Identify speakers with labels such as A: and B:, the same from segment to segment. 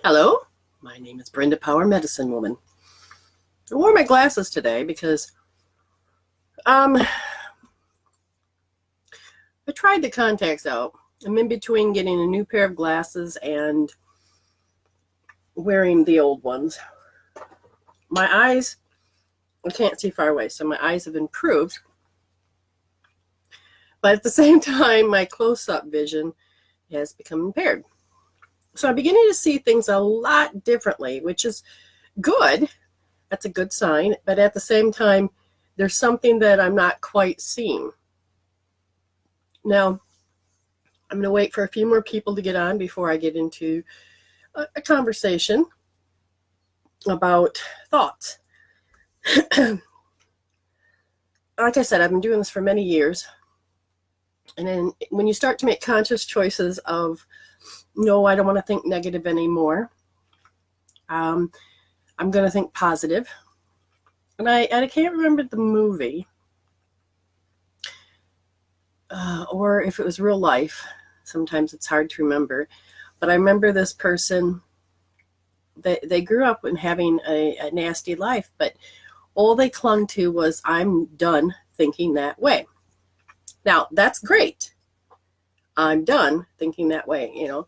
A: Hello, my name is Brenda Power, Medicine Woman. I wore my glasses today because I tried the contacts out. I'm in between getting a new pair of glasses and wearing the old ones. My eyes, I can't see far away, so my eyes have improved. But at the same time, my close-up vision has become impaired. So I'm beginning to see things a lot differently, which is good. That's a good sign. But at the same time, there's something that I'm not quite seeing. Now, I'm going to wait for a few more people to get on before I get into a conversation about thoughts. Like I said, I've been doing this for many years. And then when you start to make conscious choices of, no, I don't want to think negative anymore. I'm going to think positive. And I can't remember the movie or if it was real life. Sometimes it's hard to remember. But I remember this person, they grew up in having a nasty life, but all they clung to was, I'm done thinking that way. Now, that's great. I'm done thinking that way, you know.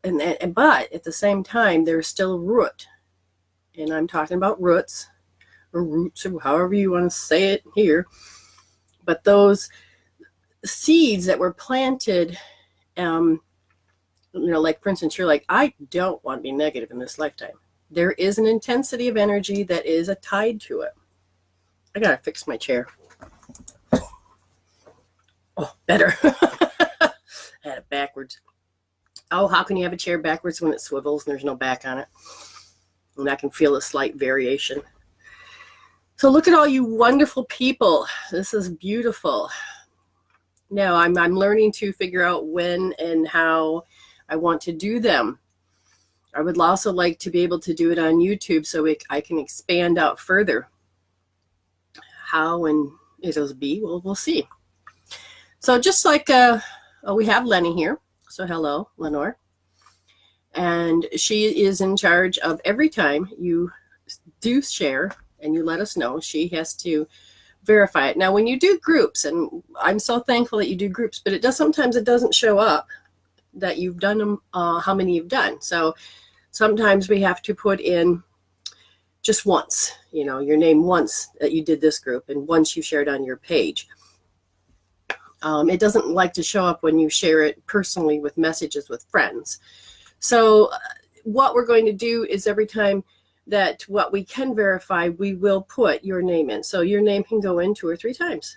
A: But at the same time, there's still a root. And I'm talking about roots, or roots, or however you want to say it here. But those seeds that were planted, you know, like, for instance, you're like, I don't want to be negative in this lifetime. There is an intensity of energy that is tied to it. I got to fix my chair. Oh, better. I had it backwards. Oh, how can you have a chair backwards when it swivels and there's no back on it? And I can feel a slight variation. So look at all you wonderful people. This is beautiful. Now I'm learning to figure out when and how I want to do them. I would also like to be able to do it on YouTube so I can expand out further. How and it'll be, well, we'll see. So just like we have Lenny here. So hello, Lenore. And she is in charge of every time you do share and you let us know, she has to verify it. Now, when you do groups, and I'm so thankful that you do groups, but sometimes it doesn't show up that you've done them, how many you've done. So sometimes we have to put in just once, you know, your name once that you did this group and once you shared on your page. It doesn't like to show up when you share it personally with messages with friends. So what we're going to do is every time that what we can verify, we will put your name in. So your name can go in 2 or 3 times.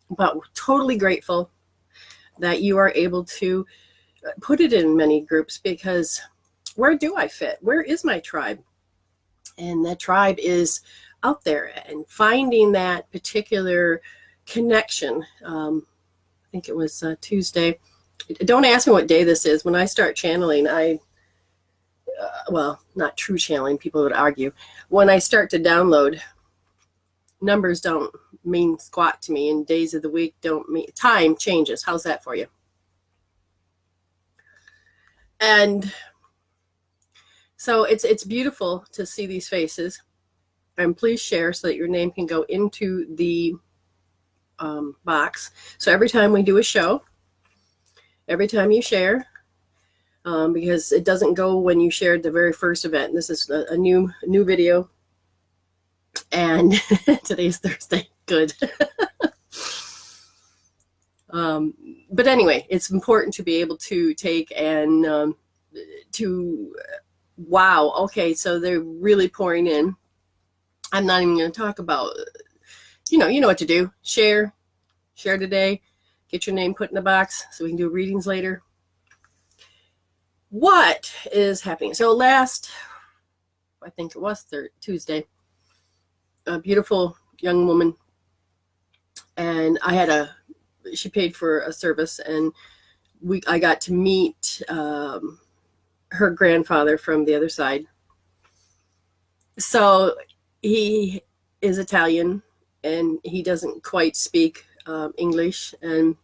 A: But we're totally grateful that you are able to put it in many groups, because where do I fit? Where is my tribe? And that tribe is out there, and finding that particular connection. I think it was Tuesday. Don't ask me what day this is. When I start channeling, well, not true channeling, people would argue. When I start to download, numbers don't mean squat to me, and days of the week don't mean, time changes. How's that for you? And so it's beautiful to see these faces. And please share so that your name can go into the box. So every time we do a show, every time you share, because it doesn't go when you shared the very first event. This is a new video, and today's Thursday. Good. But anyway, it's important to be able to take and wow, okay, so they're really pouring in. I'm not even going to talk about, you know what to do. Share today, get your name put in the box so we can do readings later. What is happening? So last, I think it was Tuesday, a beautiful young woman, and she paid for a service, and I got to meet her grandfather from the other side. So he is Italian, and he doesn't quite speak English, and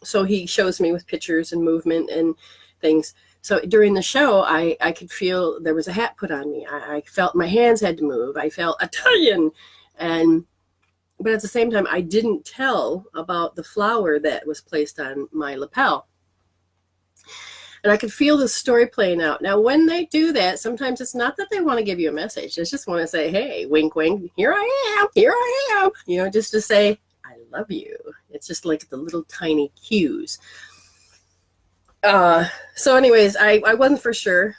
A: so he shows me with pictures and movement and things. So during the show, I could feel there was a hat put on me. I felt my hands had to move. I felt Italian. But at the same time, I didn't tell about the flower that was placed on my lapel. And I could feel the story playing out. Now, when they do that, sometimes it's not that they want to give you a message. They just want to say, hey, wink, wink, here I am, you know, just to say, I love you. It's just like the little tiny cues. So anyways, I wasn't for sure.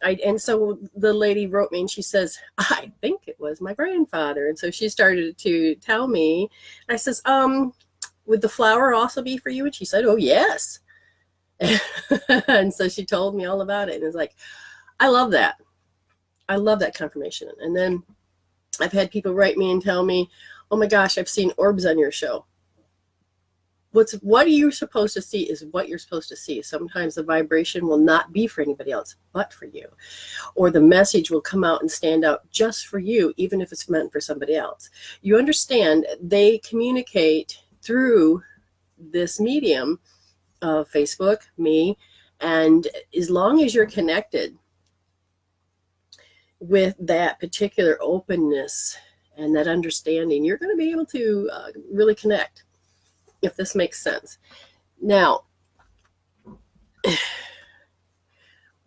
A: And so the lady wrote me and she says, I think it was my grandfather. And so she started to tell me, I says, would the flower also be for you? And she said, oh, yes. And so she told me all about it. And it's like, I love that. I love that confirmation. And then I've had people write me and tell me, oh my gosh, I've seen orbs on your show. What you're supposed to see is what you're supposed to see. Sometimes the vibration will not be for anybody else but for you. Or the message will come out and stand out just for you, even if it's meant for somebody else. You understand, they communicate through this medium of Facebook, me, and as long as you're connected with that particular openness and that understanding, you're going to be able to really connect. If this makes sense. Now,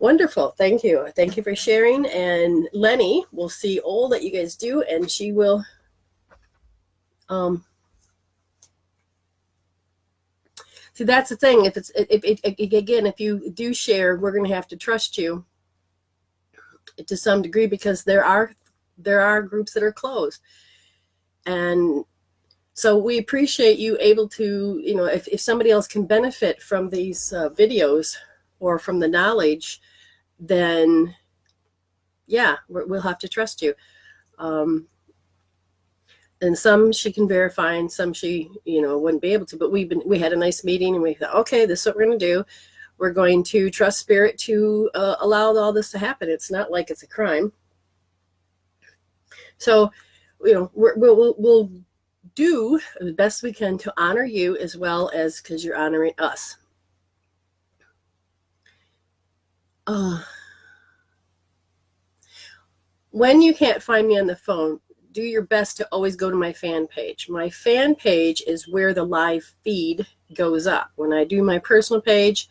A: wonderful. Thank you. Thank you for sharing. And Lenny will see all that you guys do, and she will see, that's the thing. If you do share, we're going to have to trust you to some degree, because there are groups that are closed. And so we appreciate you able to, you know, if somebody else can benefit from these videos or from the knowledge, then yeah, we'll have to trust you. And some she can verify, and some she, you know, wouldn't be able to. But we had a nice meeting, and we thought, okay, this is what we're going to do. We're going to trust spirit to allow all this to happen. It's not like it's a crime. So, you know, we'll do the best we can to honor you, as well as because you're honoring us. When you can't find me on the phone, do your best to always go to my fan page. My fan page is where the live feed goes up. When I do my personal page,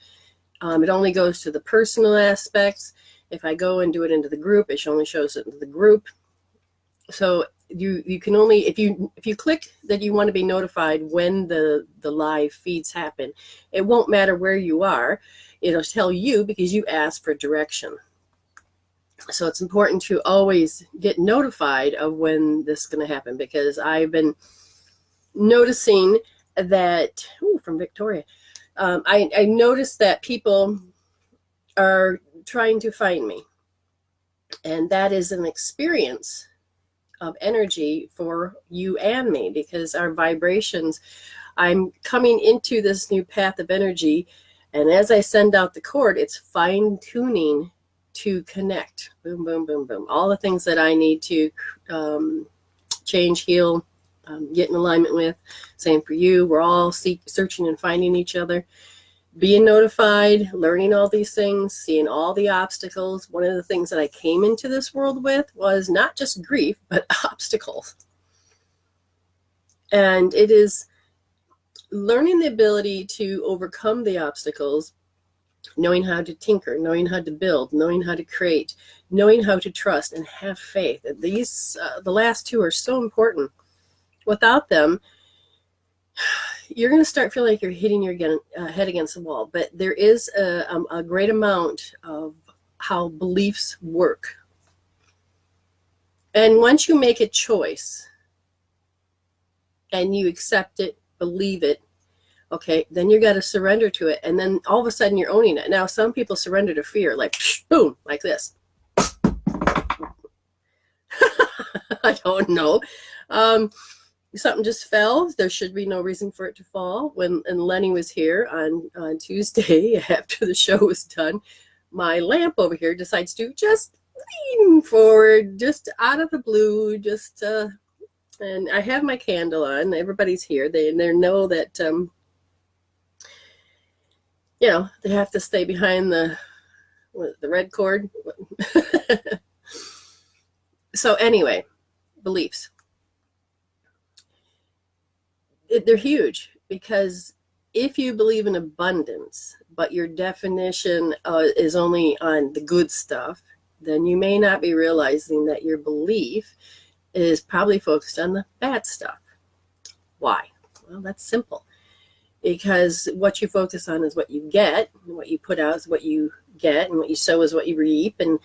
A: it only goes to the personal aspects. If I go and do it into the group, it only shows it into the group. So you can only, if you click that you want to be notified when the live feeds happen, it won't matter where you are. It'll tell you because you asked for direction. So it's important to always get notified of when this is going to happen, because I've been noticing that, from Victoria, I noticed that people are trying to find me, and that is an experience of energy for you and me, because our vibrations, I'm coming into this new path of energy, and as I send out the cord, it's fine-tuning to connect. Boom, boom, boom, boom. All the things that I need to change, heal, get in alignment with. Same for you. We're all searching and finding each other. Being notified, learning all these things, seeing all the obstacles. One of the things that I came into this world with was not just grief, but obstacles. And it is learning the ability to overcome the obstacles, knowing how to tinker, knowing how to build, knowing how to create, knowing how to trust and have faith. These, the last two are so important. Without them, you're going to start feeling like you're hitting your head against the wall. But there is a great amount of how beliefs work. And once you make a choice and you accept it, believe it, okay, then you got to surrender to it. And then all of a sudden you're owning it. Now, some people surrender to fear, like, boom, like this. I don't know. Something just fell. There should be no reason for it to fall. And Lenny was here on Tuesday after the show was done, my lamp over here decides to just lean forward, just out of the blue, just, and I have my candle on. Everybody's here. They know that, you know, they have to stay behind the the red cord. So anyway, beliefs. They're huge, because if you believe in abundance, but your definition is only on the good stuff, then you may not be realizing that your belief is probably focused on the bad stuff. Why? Well, that's simple. Because what you focus on is what you get, and what you put out is what you get, and what you sow is what you reap, and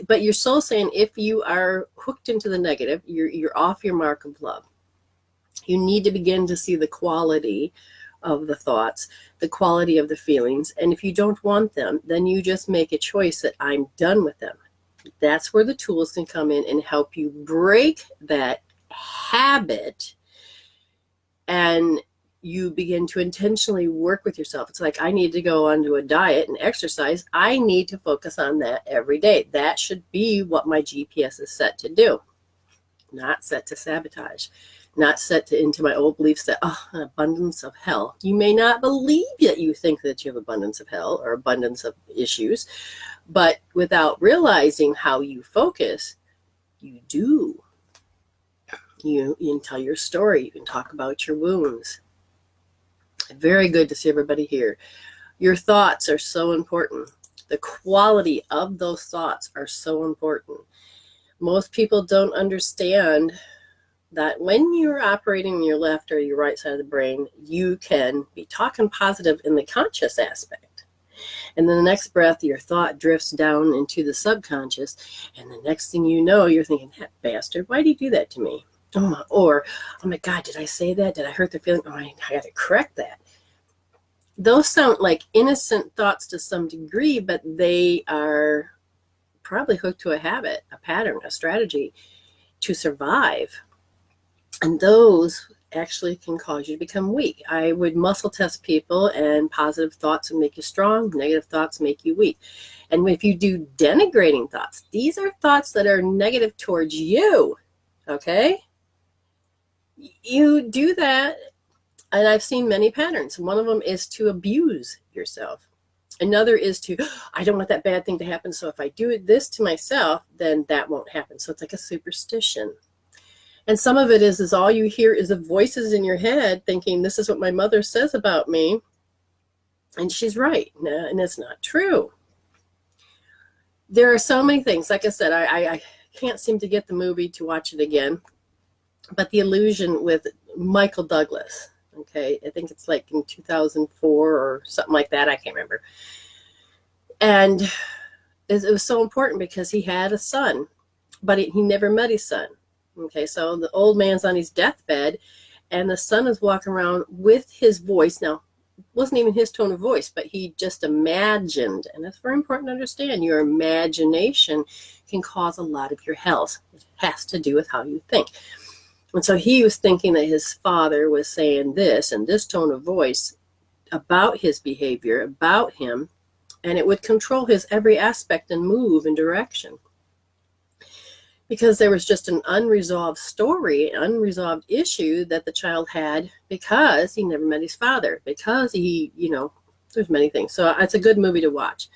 A: but your soul's saying, if you are hooked into the negative, you're off your mark of love. You need to begin to see the quality of the thoughts, the quality of the feelings, and if you don't want them, then you just make a choice that I'm done with them. That's where the tools can come in and help you break that habit, and you begin to intentionally work with yourself. It's like, I need to go onto a diet and exercise. I need to focus on that every day. That should be what my GPS is set to do, not set to sabotage, not set to into my old beliefs that, an abundance of hell. You may not believe that you think that you have abundance of hell or abundance of issues, but without realizing how you focus, you do. You can tell your story. You can talk about your wounds. Very good to see everybody here. Your thoughts are so important. The quality of those thoughts are so important. Most people don't understand that when you're operating in your left or your right side of the brain, you can be talking positive in the conscious aspect. And then the next breath, your thought drifts down into the subconscious. And the next thing you know, you're thinking, that bastard, why did he do that to me? Or, oh my God, did I say that? Did I hurt their feeling? Oh, I got to correct that. Those sound like innocent thoughts to some degree, but they are probably hooked to a habit, a pattern, a strategy to survive. And those actually can cause you to become weak. I would muscle test people, and positive thoughts would make you strong, negative thoughts make you weak. And if you do denigrating thoughts, these are thoughts that are negative towards you, okay? You do that, and I've seen many patterns. One of them is to abuse yourself. Another is to, I don't want that bad thing to happen, so if I do this to myself, then that won't happen. So it's like a superstition. And some of it is all you hear is the voices in your head thinking, this is what my mother says about me, and she's right. No, and it's not true. There are so many things. Like I said, I can't seem to get the movie to watch it again. But The Illusion with Michael Douglas, okay, I think it's like in 2004 or something like that. I can't remember. And it was so important because he had a son, but he never met his son. Okay, so the old man's on his deathbed, and the son is walking around with his voice. Now, it wasn't even his tone of voice, but he just imagined. And that's very important to understand. Your imagination can cause a lot of your health. It has to do with how you think. And so he was thinking that his father was saying this and this tone of voice about his behavior, about him, and it would control his every aspect and move and direction. Because there was just an unresolved story, an unresolved issue that the child had because he never met his father, because he, there's many things. So it's a good movie to watch.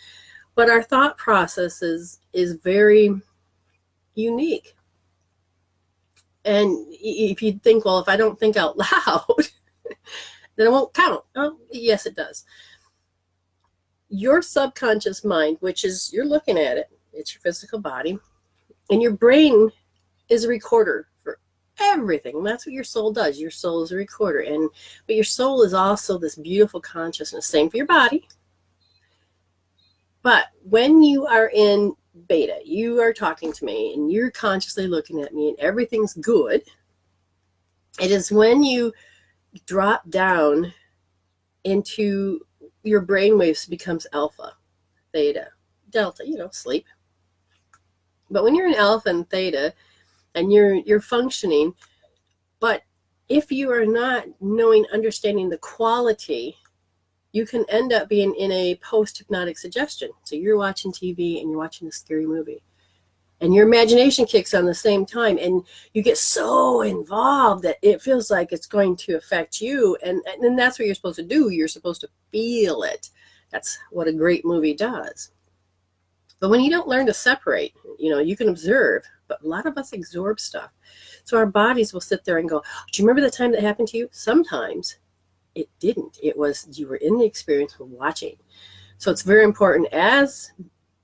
A: But our thought process is very unique. And if you think, well, if I don't think out loud, then it won't count. Oh, yes, it does. Your subconscious mind, which is, you're looking at it, it's your physical body, and your brain is a recorder for everything. And that's what your soul does. Your soul is a recorder. But your soul is also this beautiful consciousness. Same for your body. But when you are in beta, you are talking to me and you're consciously looking at me and everything's good. It is when you drop down into your brainwaves becomes alpha, theta, delta, sleep. But when you're in alpha and theta and you're functioning, but if you are not understanding the quality, you can end up being in a post-hypnotic suggestion. So you're watching TV and you're watching a scary movie. And your imagination kicks on the same time. And you get so involved that it feels like it's going to affect you. And that's what you're supposed to do. You're supposed to feel it, That's what a great movie does. But when you don't learn to separate, you can observe, but a lot of us absorb stuff. So our bodies will sit there and go, do you remember the time that happened to you? Sometimes it didn't. It was you were in the experience of watching. So it's very important, as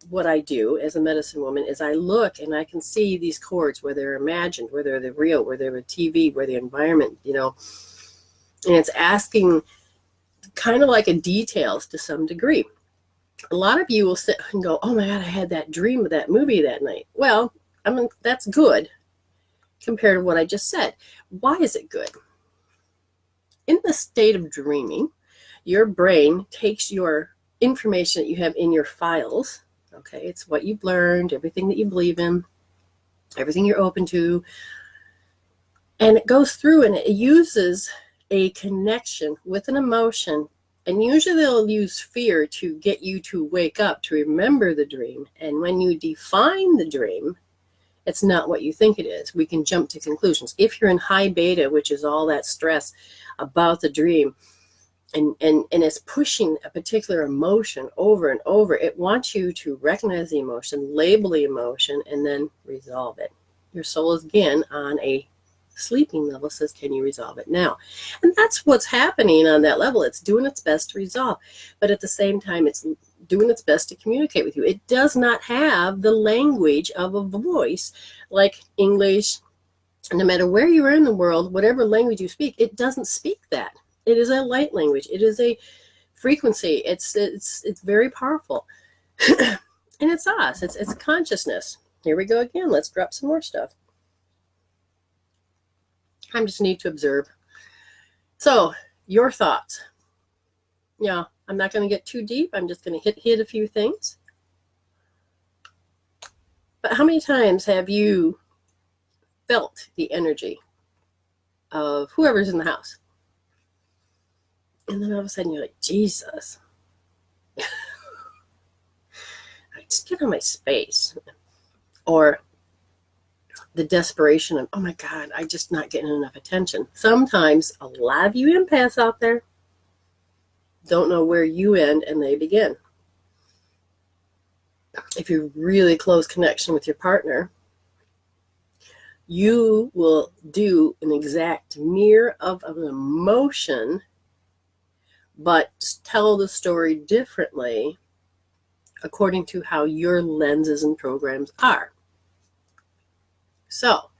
A: what I do as a medicine woman, is I look and I can see these cords, where they're imagined, whether they're real, where they're TV, where the environment, and it's asking kind of like a details to some degree. A lot of you will sit and go, oh my God, I had that dream of that movie that night. Well, that's good compared to what I just said. Why is it good? In the state of dreaming, your brain takes your information that you have in your files. Okay, it's what you've learned, everything that you believe in, everything you're open to, and it goes through and it uses a connection with an emotion. And usually they'll use fear to get you to wake up, to remember the dream. And when you define the dream, it's not what you think it is. We can jump to conclusions. If you're in high beta, which is all that stress about the dream, and it's pushing a particular emotion over and over, it wants you to recognize the emotion, label the emotion, and then resolve it. Your soul is again on a sleeping level, says, can you resolve it now? And that's what's happening on that level. It's doing its best to resolve, but at the same time, it's doing its best to communicate with you. It does not have the language of a voice like English. No matter where you are in the world, whatever language you speak, it doesn't speak that. It is a light language. It is a frequency. It's very powerful. And it's us. It's consciousness. Here we go again. Let's drop some more stuff. I just need to observe. So, your thoughts. Yeah, I'm not going to get too deep. I'm just going to hit a few things. But how many times have you felt the energy of whoever's in the house? And then all of a sudden you're like, Jesus. I just get on my space. Or the desperation of, oh my God, I'm just not getting enough attention. Sometimes a lot of you empaths out there don't know where you end and they begin. If you're really close connection with your partner, you will do an exact mirror of an emotion, but tell the story differently according to how your lenses and programs are. So,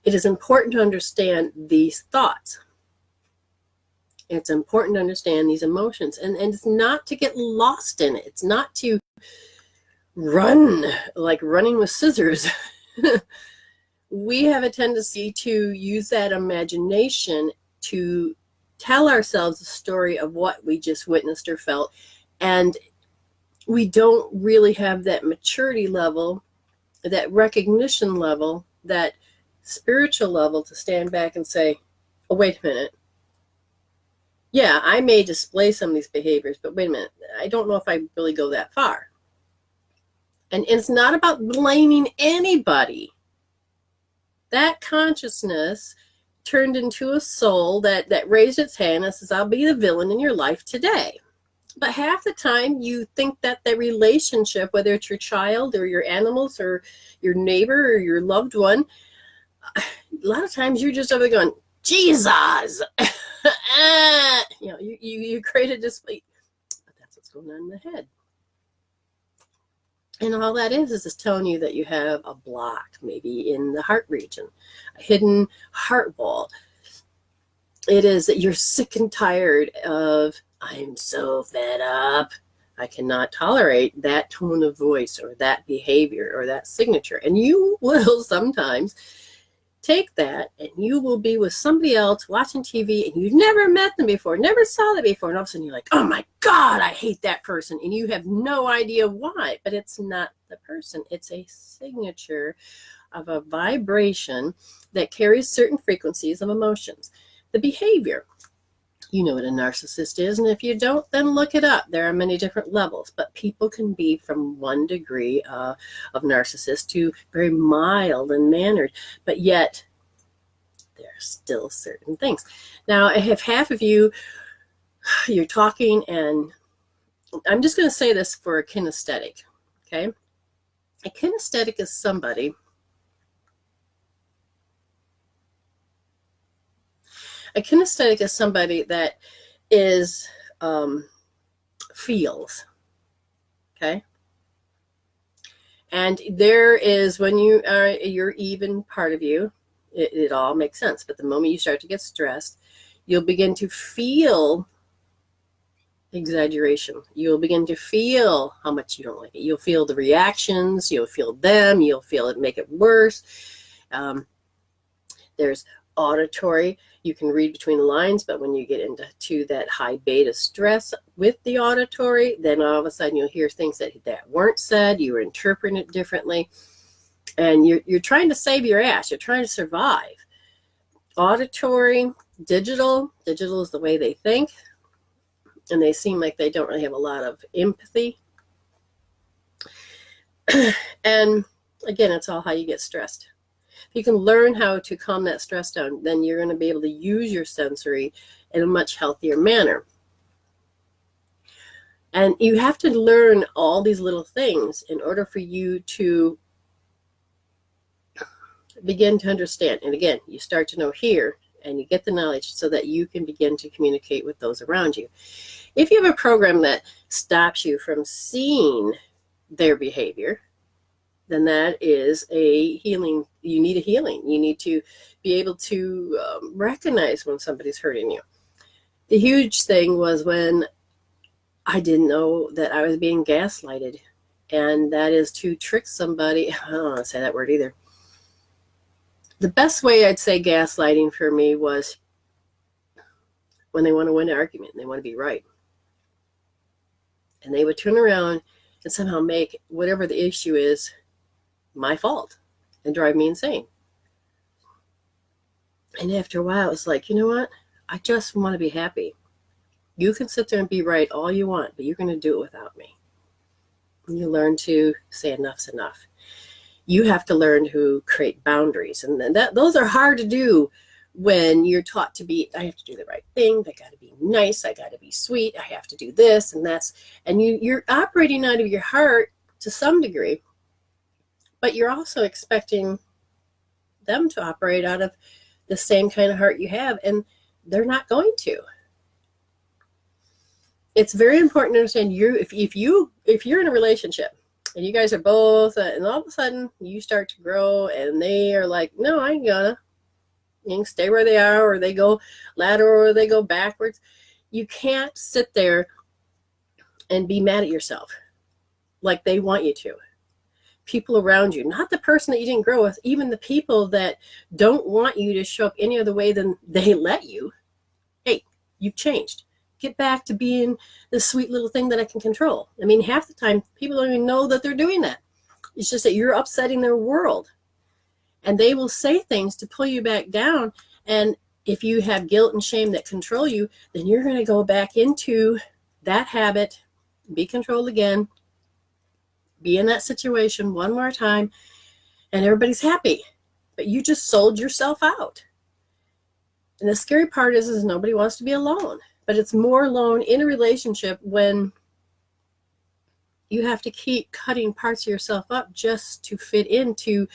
A: it is important to understand these thoughts. It's important to understand these emotions. And it's not to get lost in it. It's not to run like running with scissors. We have a tendency to use that imagination to tell ourselves a story of what we just witnessed or felt. And we don't really have that maturity level, that recognition level, that spiritual level to stand back and say, oh, wait a minute. Yeah, I may display some of these behaviors, but wait a minute. I don't know if I really go that far. And it's not about blaming anybody. That consciousness turned into a soul that raised its hand and says, I'll be the villain in your life today. But half the time you think that the relationship, whether it's your child or your animals or your neighbor or your loved one, a lot of times you're just over going, Jesus! You create a display. But that's what's going on in the head. And all that is telling you that you have a block, maybe in the heart region, a hidden heart wall. It is that you're sick and tired of, I'm so fed up. I cannot tolerate that tone of voice or that behavior or that signature. And you will sometimes take that and you will be with somebody else watching TV and you've never met them before, never saw them before. And all of a sudden you're like, oh my God, I hate that person. And you have no idea why, but it's not the person. It's a signature of a vibration that carries certain frequencies of emotions. The behavior, you know what a narcissist is. And if you don't, then look it up. There are many different levels, but people can be from one degree of narcissist to very mild and mannered, but yet there are still certain things. Now, if half of you, you're talking and I'm just going to say this for a kinesthetic, okay? A kinesthetic is somebody, that is, feels, okay? And there is, when you are your even part of you, it all makes sense. But the moment you start to get stressed, you'll begin to feel exaggeration. You'll begin to feel how much you don't like it. You'll feel the reactions. You'll feel them. You'll feel it make it worse. There's auditory. You can read between the lines, but when you get into that high beta stress with the auditory, then all of a sudden you'll hear things that weren't said. You were interpreting it differently, and you're trying to save your ass. You're trying to survive. Auditory, digital is the way they think, and they seem like they don't really have a lot of empathy. And again, it's all how you get stressed. If you can learn how to calm that stress down, then you're going to be able to use your sensory in a much healthier manner. And you have to learn all these little things in order for you to begin to understand. And again, you start to know here, and you get the knowledge so that you can begin to communicate with those around you. If you have a program that stops you from seeing their behavior, then that is a healing. You need a healing. You need to be able to recognize when somebody's hurting you. The huge thing was when I didn't know that I was being gaslighted, and that is to trick somebody. I don't want to say that word either. The best way I'd say gaslighting for me was when they want to win an argument and they want to be right. And they would turn around and somehow make whatever the issue is my fault and drive me insane. And after a while, it was like, you know what? I just want to be happy. You can sit there and be right all you want, but you're going to do it without me. And you learn to say enough's enough. You have to learn to create boundaries. And then those are hard to do when you're taught to be, I have to do the right thing. I got to be nice. I got to be sweet. I have to do this and that's. And you're operating out of your heart to some degree. But you're also expecting them to operate out of the same kind of heart you have, and they're not going to. It's very important to understand if you're in a relationship and you guys are both, and all of a sudden you start to grow, and they are like, no, I ain't gonna. You can stay where they are, or they go lateral, or they go backwards. You can't sit there and be mad at yourself like they want you to. People around you, not the person that you didn't grow with, even the people that don't want you to show up any other way than they let you. Hey, you've changed. Get back to being the sweet little thing that I can control. I mean, half the time people don't even know that they're doing that. It's just that you're upsetting their world, and they will say things to pull you back down. And if you have guilt and shame that control you, then you're going to go back into that habit, be controlled again, be in that situation one more time, and everybody's happy. But you just sold yourself out. And the scary part is nobody wants to be alone. But it's more alone in a relationship when you have to keep cutting parts of yourself up just to fit into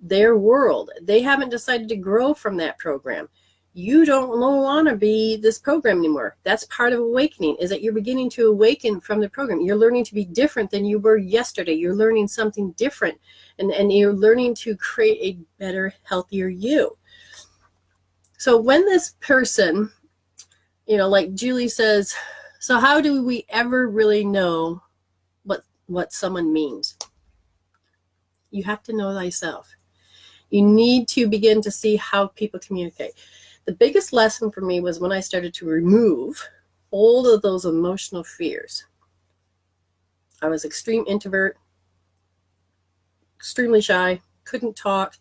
A: their world. They haven't decided to grow from that program. You don't want to be this program anymore. That's part of awakening, is that you're beginning to awaken from the program. You're learning to be different than you were yesterday. You're learning something different, and you're learning to create a better, healthier you. So when this person, like Julie says, so how do we ever really know what someone means? You have to know thyself. You need to begin to see how people communicate. The biggest lesson for me was when I started to remove all of those emotional fears. I was extreme introvert, extremely shy, couldn't talk.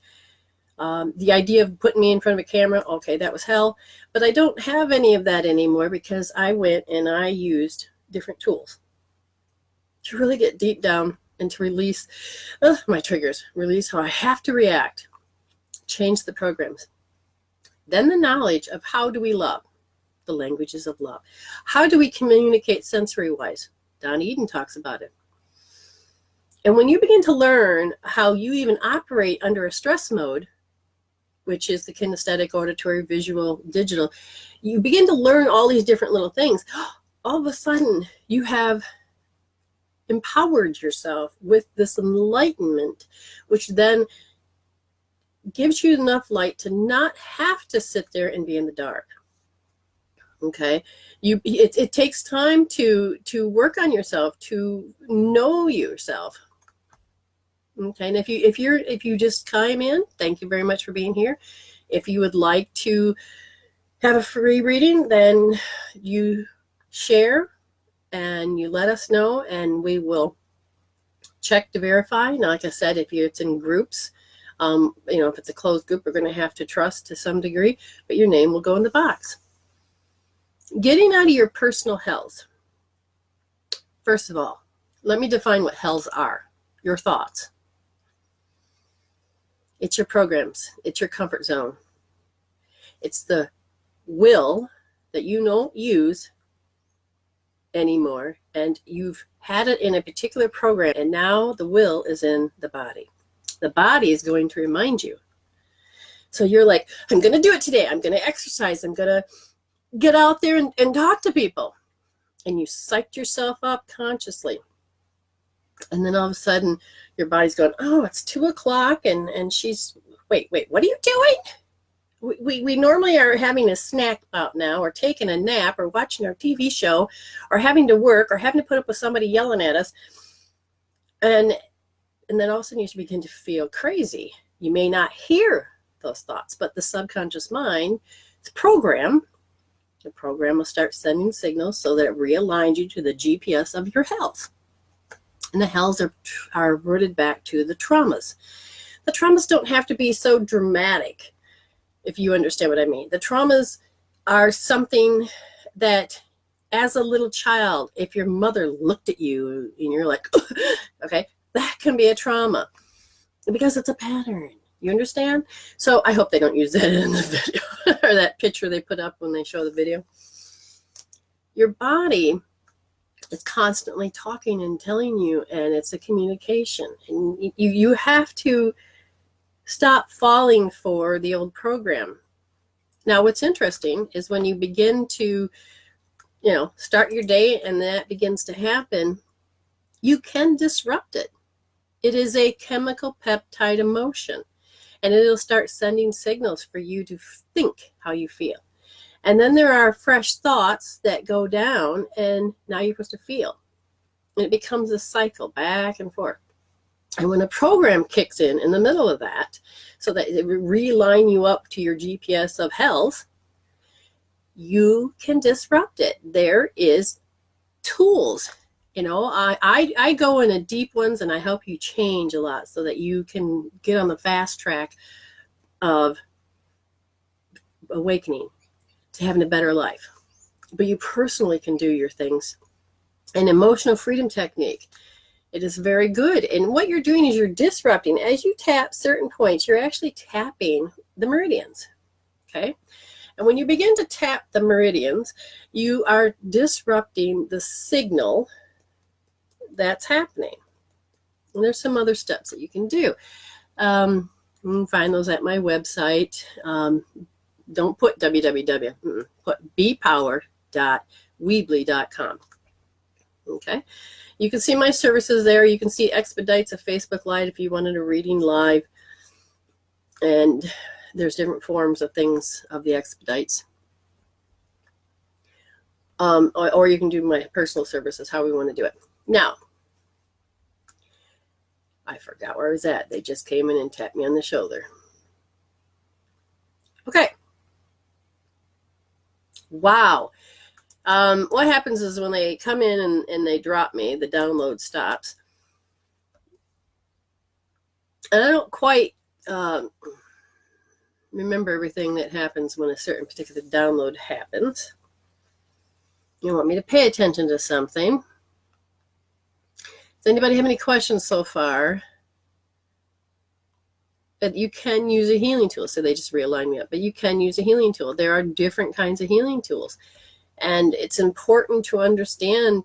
A: The idea of putting me in front of a camera, okay, that was hell. But I don't have any of that anymore because I went and I used different tools to really get deep down and to release my triggers, release how I have to react, change the programs. Then the knowledge of how do we love, the languages of love. How do we communicate sensory-wise? Don Eden talks about it. And when you begin to learn how you even operate under a stress mode, which is the kinesthetic, auditory, visual, digital, you begin to learn all these different little things. All of a sudden, you have empowered yourself with this enlightenment, which then gives you enough light to not have to sit there and be in the dark. Okay, it takes time to work on yourself, to know yourself. Okay, and if you just chime in, thank you very much for being here. If you would like to have a free reading, then you share and you let us know, and we will check to verify. Now, like I said, if it's in groups, if it's a closed group, we're going to have to trust to some degree, but your name will go in the box. Getting out of your personal hells. First of all, let me define what hells are. Your thoughts. It's your programs. It's your comfort zone. It's the will that you don't use anymore, and you've had it in a particular program, and now the will is in the body. The body is going to remind you. So you're like, I'm going to do it today. I'm going to exercise. I'm going to get out there and talk to people. And you psyched yourself up consciously. And then all of a sudden, your body's going, oh, it's 2:00. And she's, wait, what are you doing? We normally are having a snack about now, or taking a nap, or watching our TV show, or having to work, or having to put up with somebody yelling at us. And then all of a sudden you begin to feel crazy. You may not hear those thoughts, but the subconscious mind, the program will start sending signals so that it realigns you to the GPS of your health. And the hells are rooted back to the traumas. The traumas don't have to be so dramatic, if you understand what I mean. The traumas are something that, as a little child, if your mother looked at you and you're like, okay, that can be a trauma because it's a pattern. You understand? So I hope they don't use that in the video or that picture they put up when they show the video. Your body is constantly talking and telling you, and it's a communication. And you have to stop falling for the old program. Now, what's interesting is when you begin to, start your day and that begins to happen, you can disrupt it. It is a chemical peptide emotion, and it'll start sending signals for you to think how you feel. And then there are fresh thoughts that go down, and now you're supposed to feel. And it becomes a cycle back and forth. And when a program kicks in the middle of that, so that it will realign you up to your GPS of health, you can disrupt it. There is tools. I go into deep ones, and I help you change a lot so that you can get on the fast track of awakening to having a better life. But you personally can do your things. An emotional freedom technique. It is very good. And what you're doing is you're disrupting. As you tap certain points, you're actually tapping the meridians. Okay? And when you begin to tap the meridians, you are disrupting the signal that's happening. And there's some other steps that you can do. You can find those at my website. Don't put www. Put bpower.weebly.com. Okay. You can see my services there. You can see Expedites of Facebook Live if you wanted a reading live. And there's different forms of things of the Expedites. Or you can do my personal services, how we want to do it. Now, I forgot where I was at. They just came in and tapped me on the shoulder. Okay. Wow. What happens is when they come in and they drop me, the download stops. And I don't quite remember everything that happens when a certain particular download happens. You want me to pay attention to something. Does anybody have any questions so far? But you can use a healing tool. So they just realign me up. But you can use a healing tool. There are different kinds of healing tools. And it's important to understand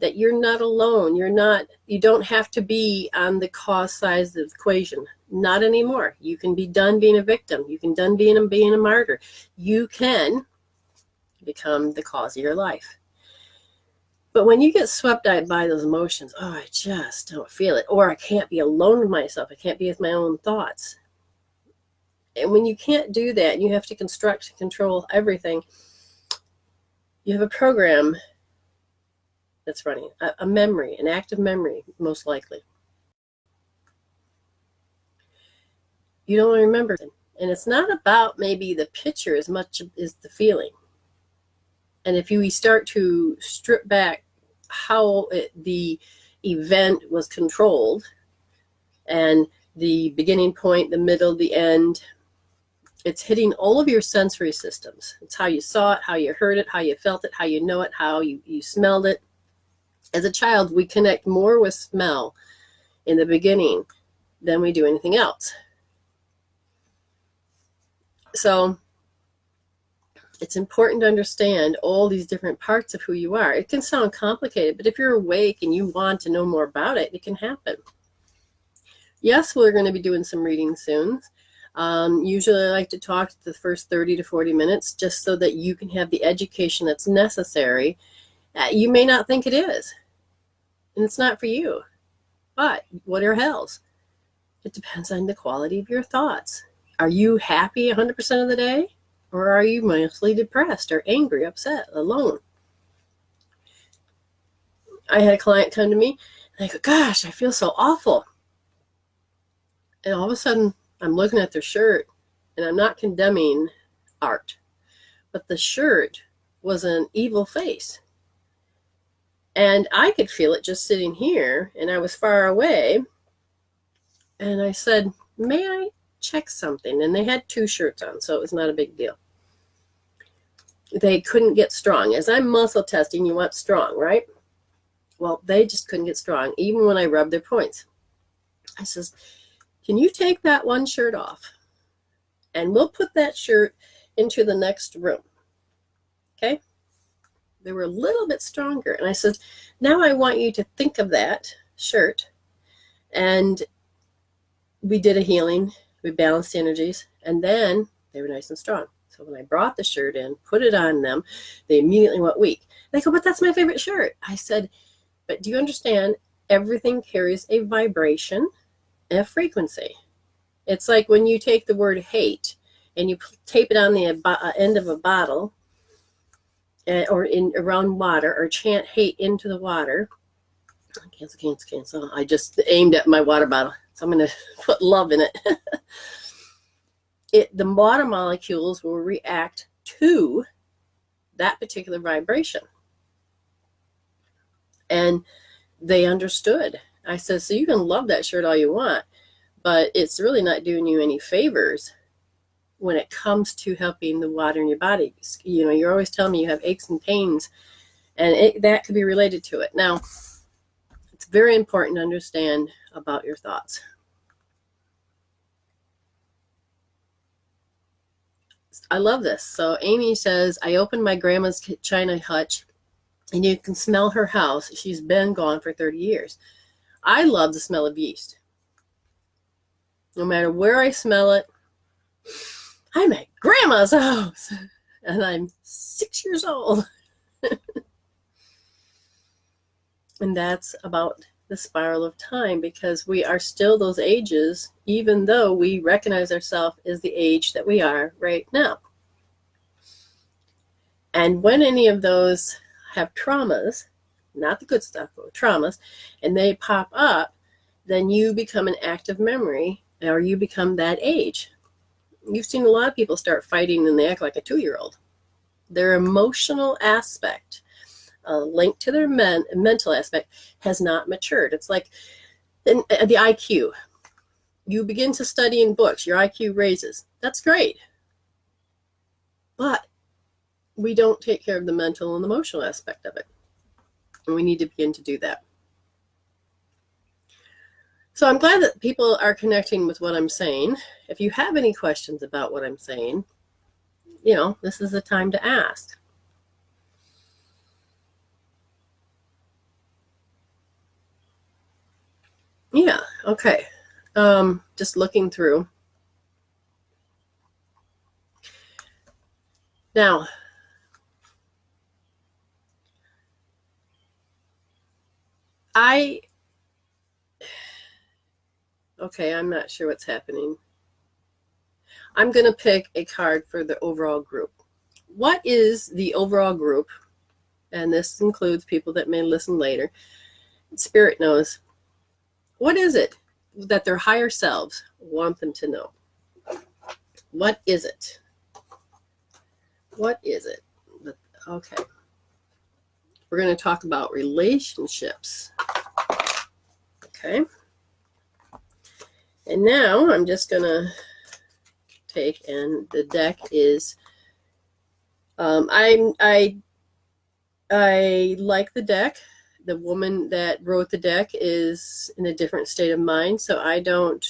A: that you're not alone. You don't have to be on the cause side of the equation. Not anymore. You can be done being a victim. You can done being a martyr. You can become the cause of your life. But when you get swept out by those emotions, oh, I just don't feel it. Or I can't be alone with myself. I can't be with my own thoughts. And when you can't do that, and you have to construct and control everything, you have a program that's running, a memory, an active memory, most likely. You don't remember it. And it's not about maybe the picture as much as the feeling. And if we start to strip back how the event was controlled, and the beginning point, the middle, the end, it's hitting all of your sensory systems. It's how you saw it, how you heard it, how you felt it, how you know it, how you smelled it. As a child, we connect more with smell in the beginning than we do anything else. So it's important to understand all these different parts of who you are. It can sound complicated, but if you're awake and you want to know more about it, it can happen. Yes, we're going to be doing some readings soon. Usually I like to talk the first 30 to 40 minutes just so that you can have the education that's necessary. You may not think it is, and it's not for you. But what are hells? It depends on the quality of your thoughts. Are you happy 100% of the day? Or are you mostly depressed or angry, upset, alone? I had a client come to me and I go, gosh, I feel so awful. And all of a sudden, I'm looking at their shirt, and I'm not condemning art, but the shirt was an evil face. And I could feel it just sitting here, and I was far away. And I said, may I check something? And they had 2 shirts on, so it was not a big deal. They couldn't get strong. As I'm muscle testing, you want strong, right? Well, they just couldn't get strong, even when I rubbed their points. I says, can you take that one shirt off? And we'll put that shirt into the next room. Okay? They were a little bit stronger. And I said, now I want you to think of that shirt. And we did a healing. We balanced the energies. And then they were nice and strong. So when I brought the shirt in, put it on them, they immediately went weak. They go, but that's my favorite shirt. I said, but do you understand? Everything carries a vibration and a frequency. It's like when you take the word hate and you tape it on the end of a bottle or around water, or chant hate into the water. Cancel. I just aimed at my water bottle, so I'm going to put love in it. The water molecules will react to that particular vibration. And they understood. I said, so you can love that shirt all you want, but it's really not doing you any favors when it comes to helping the water in your body. You know, you're always telling me you have aches and pains, and that could be related to it. Now, it's very important to understand about your thoughts. I love this. So Amy says, I opened my grandma's china hutch, and you can smell her house. She's been gone for 30 years. I love the smell of yeast. No matter where I smell it, I'm at grandma's house, and I'm 6 years old. And that's about the spiral of time, because we are still those ages, even though we recognize ourselves as the age that we are right now. And when any of those have traumas, not the good stuff, but traumas, and they pop up, then you become an active memory, or you become that age. You've seen a lot of people start fighting and they act like a 2-year-old. Their emotional aspect, linked to their mental aspect, has not matured. It's like the IQ. You begin to study in books, your IQ raises. That's great. But we don't take care of the mental and emotional aspect of it. And we need to begin to do that. So I'm glad that people are connecting with what I'm saying. If you have any questions about what I'm saying, you know, this is the time to ask. Yeah, okay. Just looking through. Now, okay, I'm not sure what's happening. I'm going to pick a card for the overall group. What is the overall group? And this includes people that may listen later. Spirit knows. What is it that their higher selves want them to know? What is it? What is it? Okay. We're going to talk about relationships. Okay. And now I'm just going to take, and the deck is, I like the deck. The woman that wrote the deck is in a different state of mind, so I don't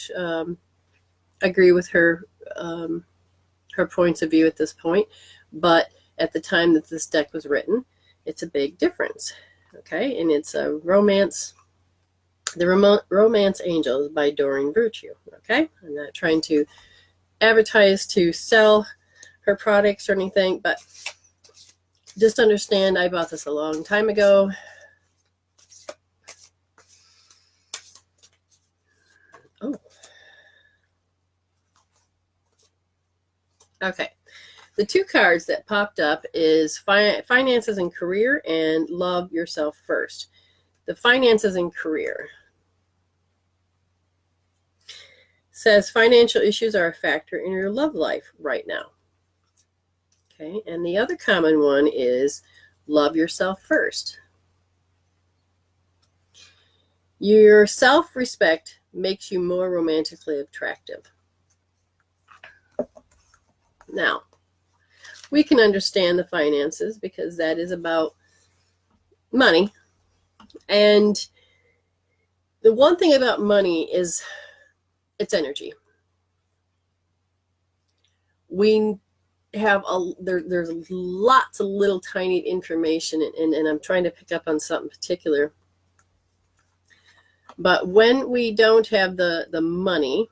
A: agree with her her points of view at this point. But at the time that this deck was written, it's a big difference. Okay, and it's a romance. The Romance Angels by Doreen Virtue. Okay, I'm not trying to advertise to sell her products or anything, but just understand I bought this a long time ago. Oh. Okay. The two cards that popped up is finances and career and love yourself first. The finances and career says financial issues are a factor in your love life right now. Okay. And the other common one is love yourself first. Your self-respect makes you more romantically attractive. Now, we can understand the finances because that is about money. And the one thing about money is it's energy. We have there's lots of little tiny information, and I'm trying to pick up on something particular. But when we don't have the money,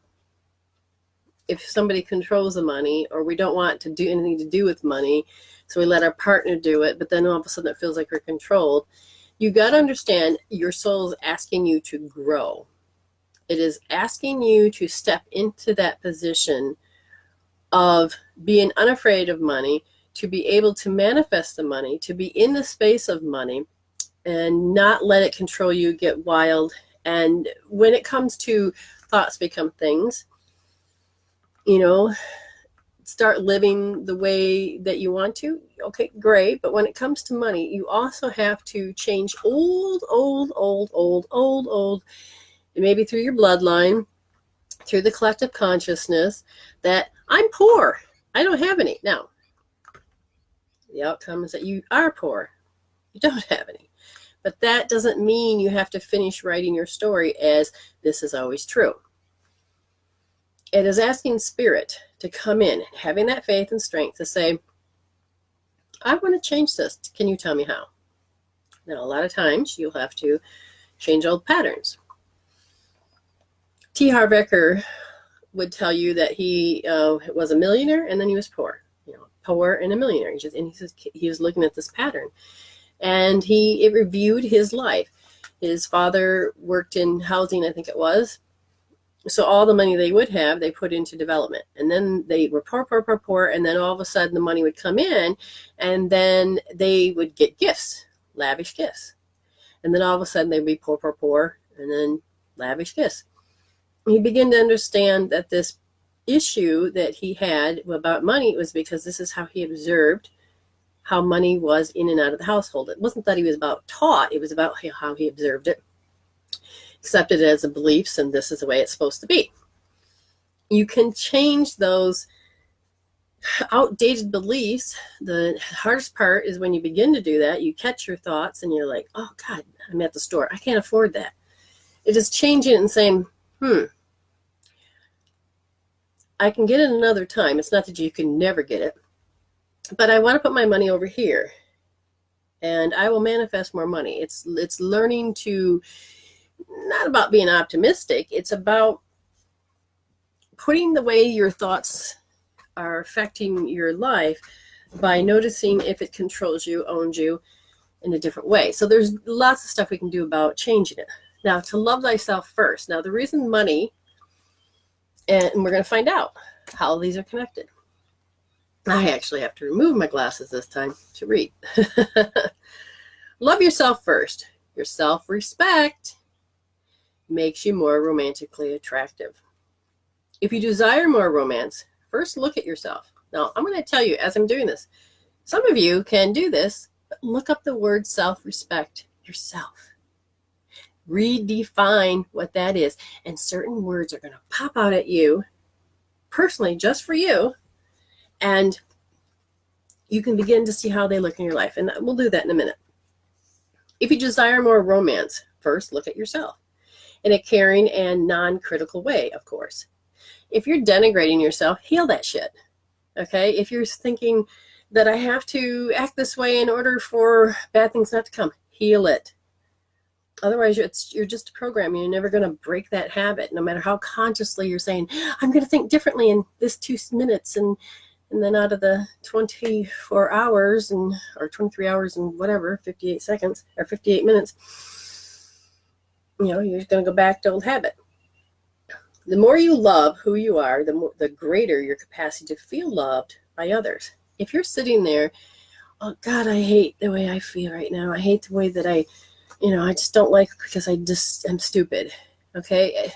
A: if somebody controls the money, or we don't want to do anything to do with money, so we let our partner do it, but then all of a sudden it feels like we're controlled, you got to understand your soul is asking you to grow. It is asking you to step into that position of being unafraid of money, to be able to manifest the money, to be in the space of money and not let it control you, get wild. And when it comes to thoughts become things, you know, start living the way that you want to. Okay, great. But when it comes to money, you also have to change old, maybe through your bloodline, through the collective consciousness, that I'm poor. I don't have any. Now, the outcome is that you are poor. You don't have any. But that doesn't mean you have to finish writing your story as this is always true. It is asking spirit to come in, having that faith and strength to say, I want to change this. Can you tell me how? Now, a lot of times you'll have to change old patterns. T. Harv Eker would tell you that he was a millionaire and then he was poor. You know, poor and a millionaire. He was looking at this pattern. And it reviewed his life. His father worked in housing, I think it was. So all the money they would have, they put into development. And then they were poor. And then all of a sudden the money would come in and then they would get gifts, lavish gifts. And then all of a sudden they'd be poor, and then lavish gifts. He began to understand that this issue that he had about money was because this is how he observed how money was in and out of the household. It wasn't that he was about taught, it was about how he observed it, accepted it as a beliefs, and this is the way it's supposed to be. You can change those outdated beliefs. The hardest part is when you begin to do that, you catch your thoughts and you're like, oh God, I'm at the store. I can't afford that. It is changing it and saying, I can get it another time. It's not that you can never get it, but I want to put my money over here and I will manifest more money. It's learning to not about being optimistic. It's about putting the way your thoughts are affecting your life by noticing if it controls you, owns you in a different way. So there's lots of stuff we can do about changing it. Now, to love thyself first. Now, the reason money, and we're going to find out how these are connected. I actually have to remove my glasses this time to read. Love yourself first. Your self-respect makes you more romantically attractive. If you desire more romance, first look at yourself. Now, I'm going to tell you as I'm doing this, some of you can do this, but look up the word self-respect yourself. Redefine what that is. And certain words are going to pop out at you personally, just for you. And you can begin to see how they look in your life. And we'll do that in a minute. If you desire more romance, first look at yourself in a caring and non-critical way, of course. If you're denigrating yourself, heal that shit. Okay? If you're thinking that I have to act this way in order for bad things not to come, heal it. Otherwise, you're just a program. You're never going to break that habit, no matter how consciously you're saying, I'm going to think differently in this 2 minutes. And then out of the 24 hours or 23 hours and whatever, 58 seconds or 58 minutes, you're going to go back to old habit. The more you love who you are, the greater your capacity to feel loved by others. If you're sitting there, oh God, I hate the way I feel right now. I hate the way that I just don't like because I'm stupid. Okay.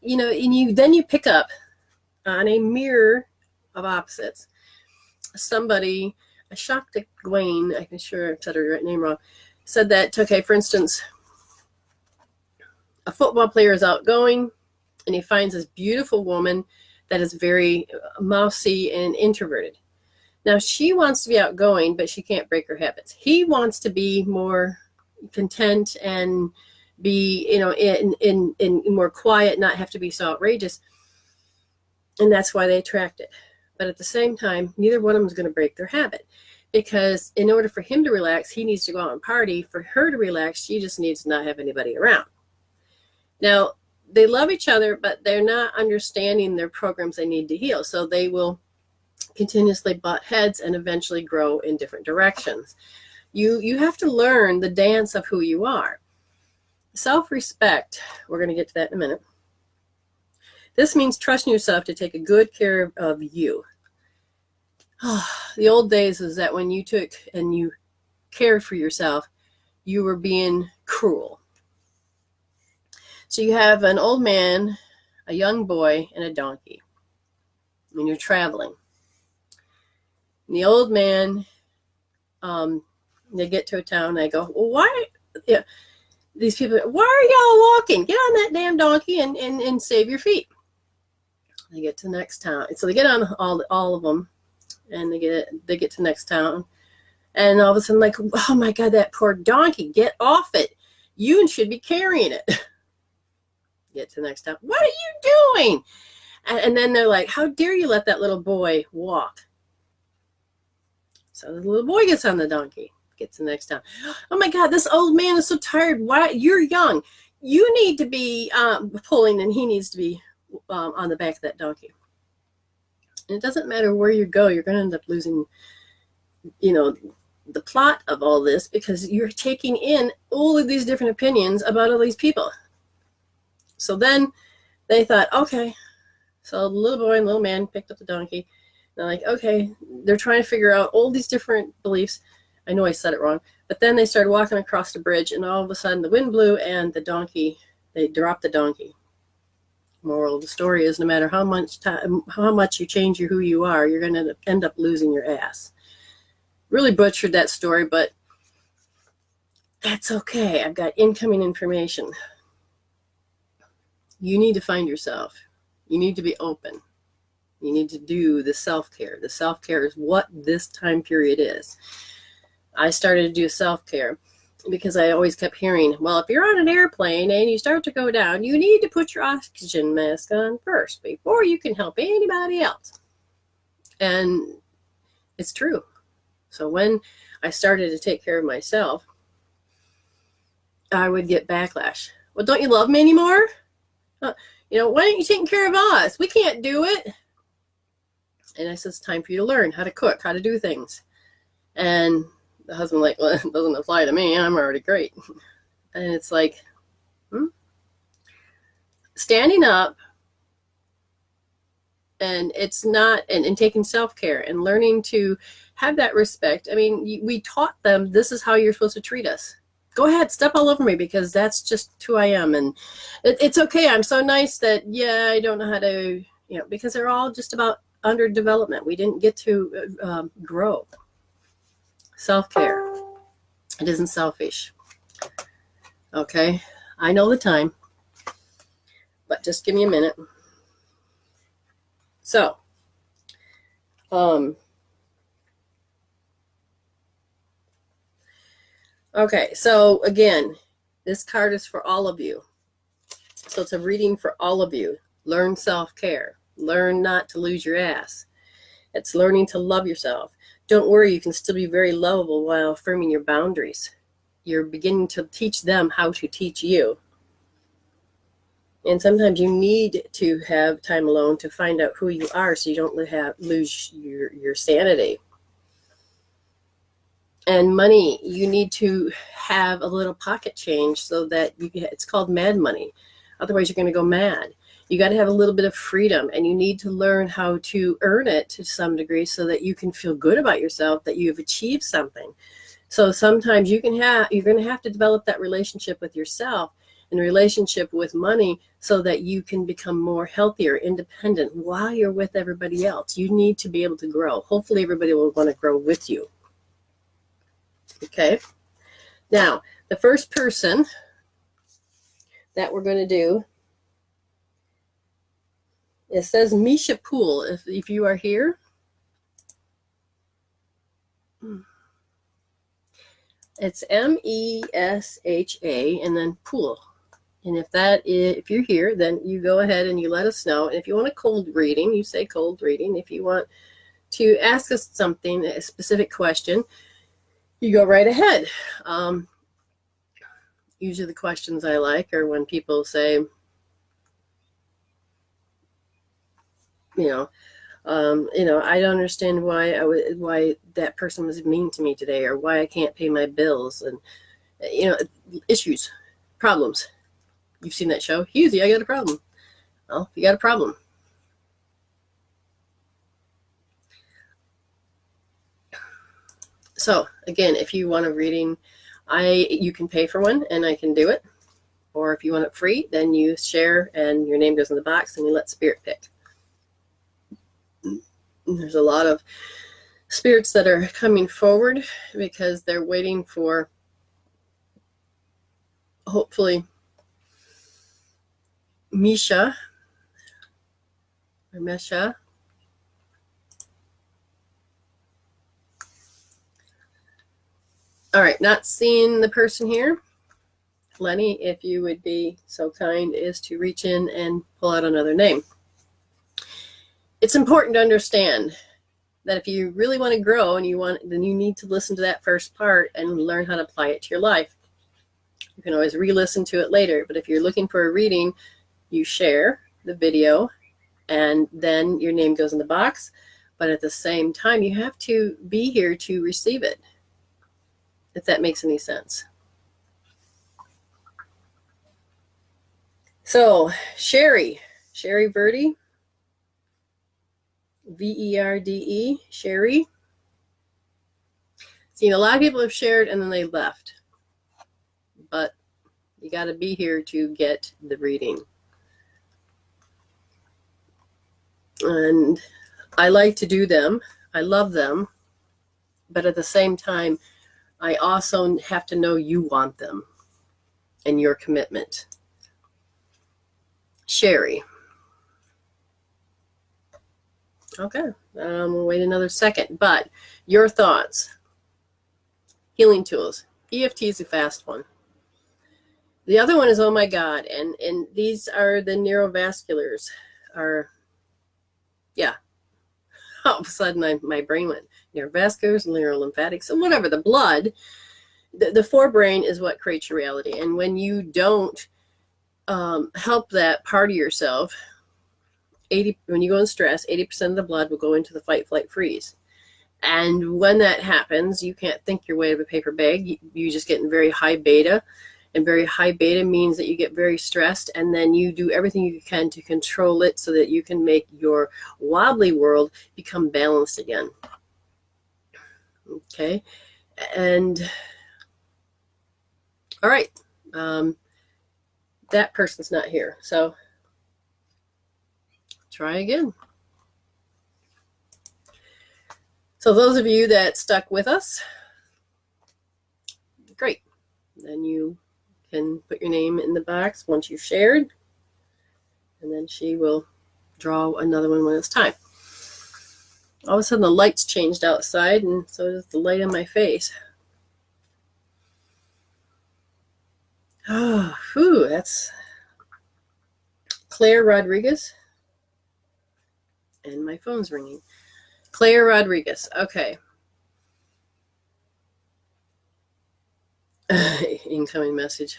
A: And then you pick up on a mirror of opposites. Somebody, Shakti Gwain, I'm sure I said her name wrong, said that, okay, for instance, a football player is outgoing and he finds this beautiful woman that is very mousy and introverted. Now she wants to be outgoing, but she can't break her habits. He wants to be more content and be, in more quiet, not have to be so outrageous. And that's why they attract it. But at the same time, neither one of them is going to break their habit, because in order for him to relax, he needs to go out and party. For her to relax, she just needs to not have anybody around. Now, they love each other, but they're not understanding their programs they need to heal. So they will continuously butt heads and eventually grow in different directions. You have to learn the dance of who you are. Self-respect, we're going to get to that in a minute. This means trusting yourself to take a good care of you. The old days is that when you took and you cared for yourself, you were being cruel. So you have an old man, a young boy, and a donkey. And you're traveling. And the old man, they get to a town, and they go, well, why? Yeah, these people, why are y'all walking? Get on that damn donkey and save your feet. They get to the next town. So they get on all of them, and they get to the next town. And all of a sudden, like, oh my God, that poor donkey, get off it. You should be carrying it. Get to the next town. What are you doing? And then they're like, how dare you let that little boy walk? So the little boy gets on the donkey, gets to the next town. Oh my God, this old man is so tired. Why? You're young. You need to be pulling, and he needs to be on the back of that donkey. And it doesn't matter where you go, you're going to end up losing, the plot of all this, because you're taking in all of these different opinions about all these people. So then they thought, okay. So the little boy and little man picked up the donkey. They're like, okay, they're trying to figure out all these different beliefs. I know I said it wrong. But then they started walking across the bridge, and all of a sudden the wind blew, and they dropped the donkey. Moral of the story is, no matter how much you change who you are, you're going to end up losing your ass. Really butchered that story, but that's okay. I've got incoming information. You need to find yourself. You need to be open. You need to do the self-care. The self-care is what this time period is. I started to do self-care because I always kept hearing, well, if you're on an airplane and you start to go down, you need to put your oxygen mask on first before you can help anybody else. And it's true. So when I started to take care of myself, I would get backlash. Well, don't you love me anymore? You know, why aren't you taking care of us? We can't do it. And I said, it's time for you to learn how to cook, how to do things. And the husband like, well, it doesn't apply to me. I'm already great. And it's like, standing up, and it's not, and taking self-care and learning to have that respect. I mean, we taught them, this is how you're supposed to treat us. Go ahead, step all over me, because that's just who I am. And it's okay. I'm so nice that, yeah, I don't know how to, you know, because they're all just about under development. We didn't get to grow. Self-care. It isn't selfish. Okay. I know the time, but just give me a minute. So, okay. So again, this card is for all of you. So it's a reading for all of you. Learn self-care. Learn not to lose your ass. It's learning to love yourself. Don't worry, you can still be very lovable while affirming your boundaries. You're beginning to teach them how to teach you. And sometimes you need to have time alone to find out who you are, so you don't lose your sanity. And money, you need to have a little pocket change so that it's called mad money. Otherwise, you're going to go mad. You got to have a little bit of freedom, and you need to learn how to earn it to some degree so that you can feel good about yourself, that you've achieved something. So sometimes you're going to have to develop that relationship with yourself and relationship with money so that you can become more healthier, independent while you're with everybody else. You need to be able to grow. Hopefully everybody will want to grow with you. Okay. Now, the first person that we're going to do, it says Misha Pool. If you are here, it's MESHA and then Pool. And if you're here, then you go ahead and you let us know. And if you want a cold reading, you say cold reading. If you want to ask us something, a specific question, you go right ahead. Usually the questions I like are when people say, I don't understand why that person was mean to me today, or why I can't pay my bills, and issues, problems. You've seen that show, Husey, I got a problem. Well, you got a problem. So again, if you want a reading, you can pay for one and I can do it. Or if you want it free, then you share and your name goes in the box and you let spirit pick. There's a lot of spirits that are coming forward because they're waiting for, hopefully, Misha or Misha. All right, not seeing the person here. Lenny, if you would be so kind as to reach in and pull out another name. It's important to understand that if you really want to grow then you need to listen to that first part and learn how to apply it to your life. You can always re-listen to it later, but if you're looking for a reading, you share the video and then your name goes in the box. But at the same time, you have to be here to receive it, if that makes any sense. So, Sherry Verde, Verde, Sherry. See, a lot of people have shared and then they left. But you got to be here to get the reading. And I like to do them. I love them. But at the same time, I also have to know you want them and your commitment. Sherry. Okay, we'll wait another second. But your thoughts. Healing tools. EFT is a fast one. The other one is, oh my God, and these are the Neurovasculars. All of a sudden my brain went, Neurovasculars, neurolymphatics, and whatever, the blood. The forebrain is what creates your reality. And when you don't help that part of yourself, when you go in stress, 80% of the blood will go into the fight, flight, freeze. And when that happens, you can't think your way out of a paper bag. You just get in very high beta. And very high beta means that you get very stressed, and then you do everything you can to control it so that you can make your wobbly world become balanced again. Okay? And, all right. That person's not here. So, try again. So those of you that stuck with us, great. Then you can put your name in the box once you've shared, and then she will draw another one when it's time. All of a sudden the lights changed outside, and so does the light on my face. Oh, whew, that's Claire Rodriguez. And my phone's ringing. Claire Rodriguez. Okay. Incoming message.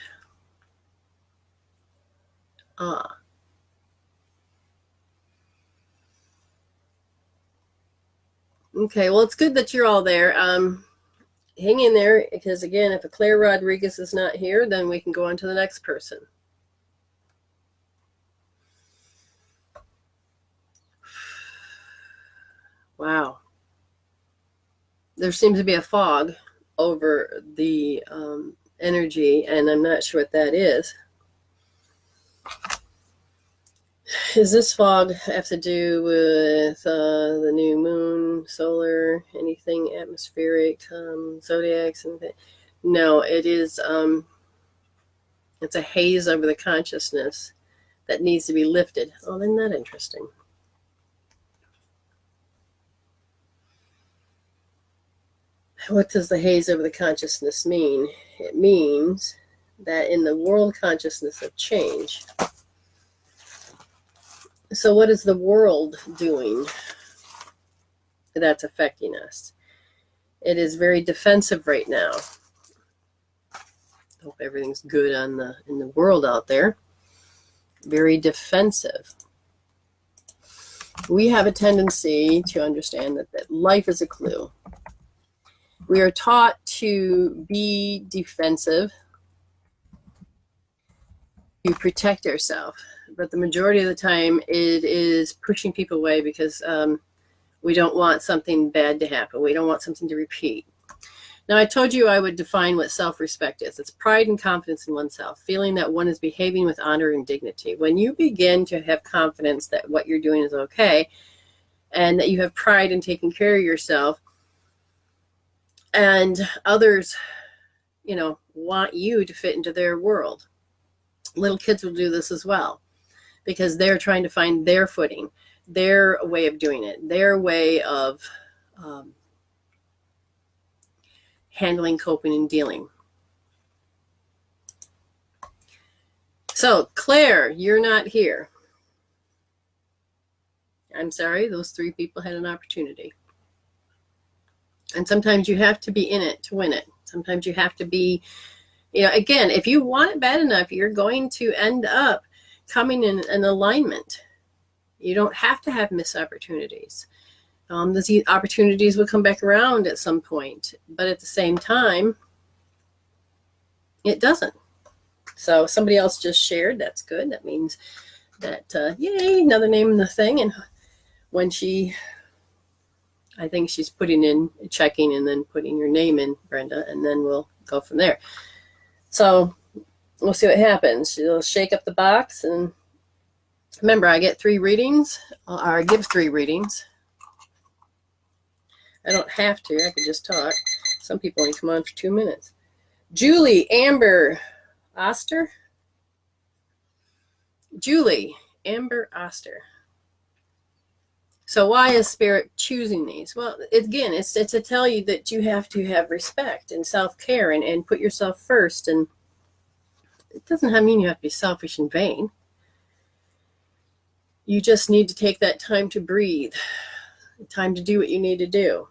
A: Okay, well, it's good that you're all there. Hang in there, because again, if a Claire Rodriguez is not here, then we can go on to the next person. Wow. There seems to be a fog over the energy, and I'm not sure what that is. Does this fog have to do with the new moon, solar, anything atmospheric, zodiacs, and no, it is. It's a haze over the consciousness that needs to be lifted. Oh, isn't that interesting? What does the haze over the consciousness mean? It means that in the world consciousness of change. So what is the world doing that's affecting us? It is very defensive right now. Hope everything's good in the world out there. Very defensive. We have a tendency to understand that life is a clue. We are taught to be defensive, to protect ourselves. But the majority of the time, it is pushing people away because we don't want something bad to happen. We don't want something to repeat. Now, I told you I would define what self-respect is. It's pride and confidence in oneself, feeling that one is behaving with honor and dignity. When you begin to have confidence that what you're doing is okay, and that you have pride in taking care of yourself, and others, want you to fit into their world. Little kids will do this as well, because they're trying to find their footing, their way of doing it, their way of handling, coping, and dealing. So, Claire, you're not here. I'm sorry, those 3 people had an opportunity. And sometimes you have to be in it to win it. Sometimes you have to be, again, if you want it bad enough, you're going to end up coming in an alignment. You don't have to have missed opportunities. These opportunities will come back around at some point, but at the same time, it doesn't. So somebody else just shared. That's good. That means that, yay, another name in the thing. And when I think she's checking and then putting your name in, Brenda, and then we'll go from there. So we'll see what happens. She'll shake up the box, and remember, I get 3 readings, or I give 3 readings. I don't have to. I can just talk. Some people only come on for 2 minutes. Julie Amber Oster. Julie Amber Oster. So why is Spirit choosing these? Well, again, it's to tell you that you have to have respect and self-care and put yourself first. And it doesn't mean you have to be selfish and vain. You just need to take that time to breathe, time to do what you need to do.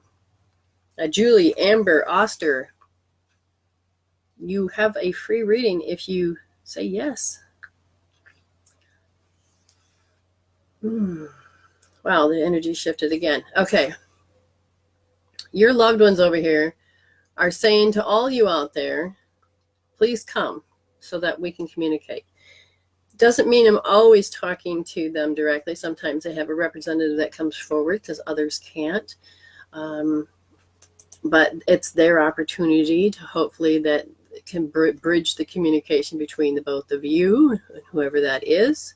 A: Julie Amber Oster, you have a free reading if you say yes. Wow, the energy shifted again. Okay. Your loved ones over here are saying to all you out there, please come so that we can communicate. Doesn't mean I'm always talking to them directly. Sometimes they have a representative that comes forward because others can't. But it's their opportunity to hopefully that can bridge the communication between the both of you, whoever that is.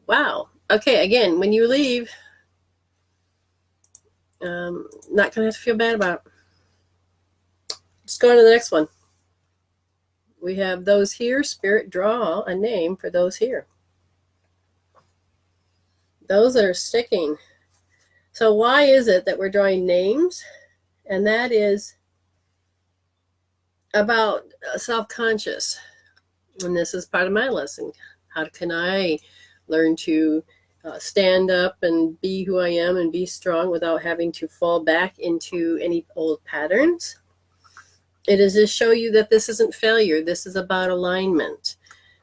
A: Wow. Okay, again, when you leave, not going to have to feel bad about it. Let's go on to the next one. We have those here. Spirit, draw a name for those here. Those that are sticking. So why is it that we're drawing names? And that is about self-conscious. And this is part of my lesson. How can I learn to stand up and be who I am and be strong without having to fall back into any old patterns? It is to show you that this isn't failure. This is about alignment.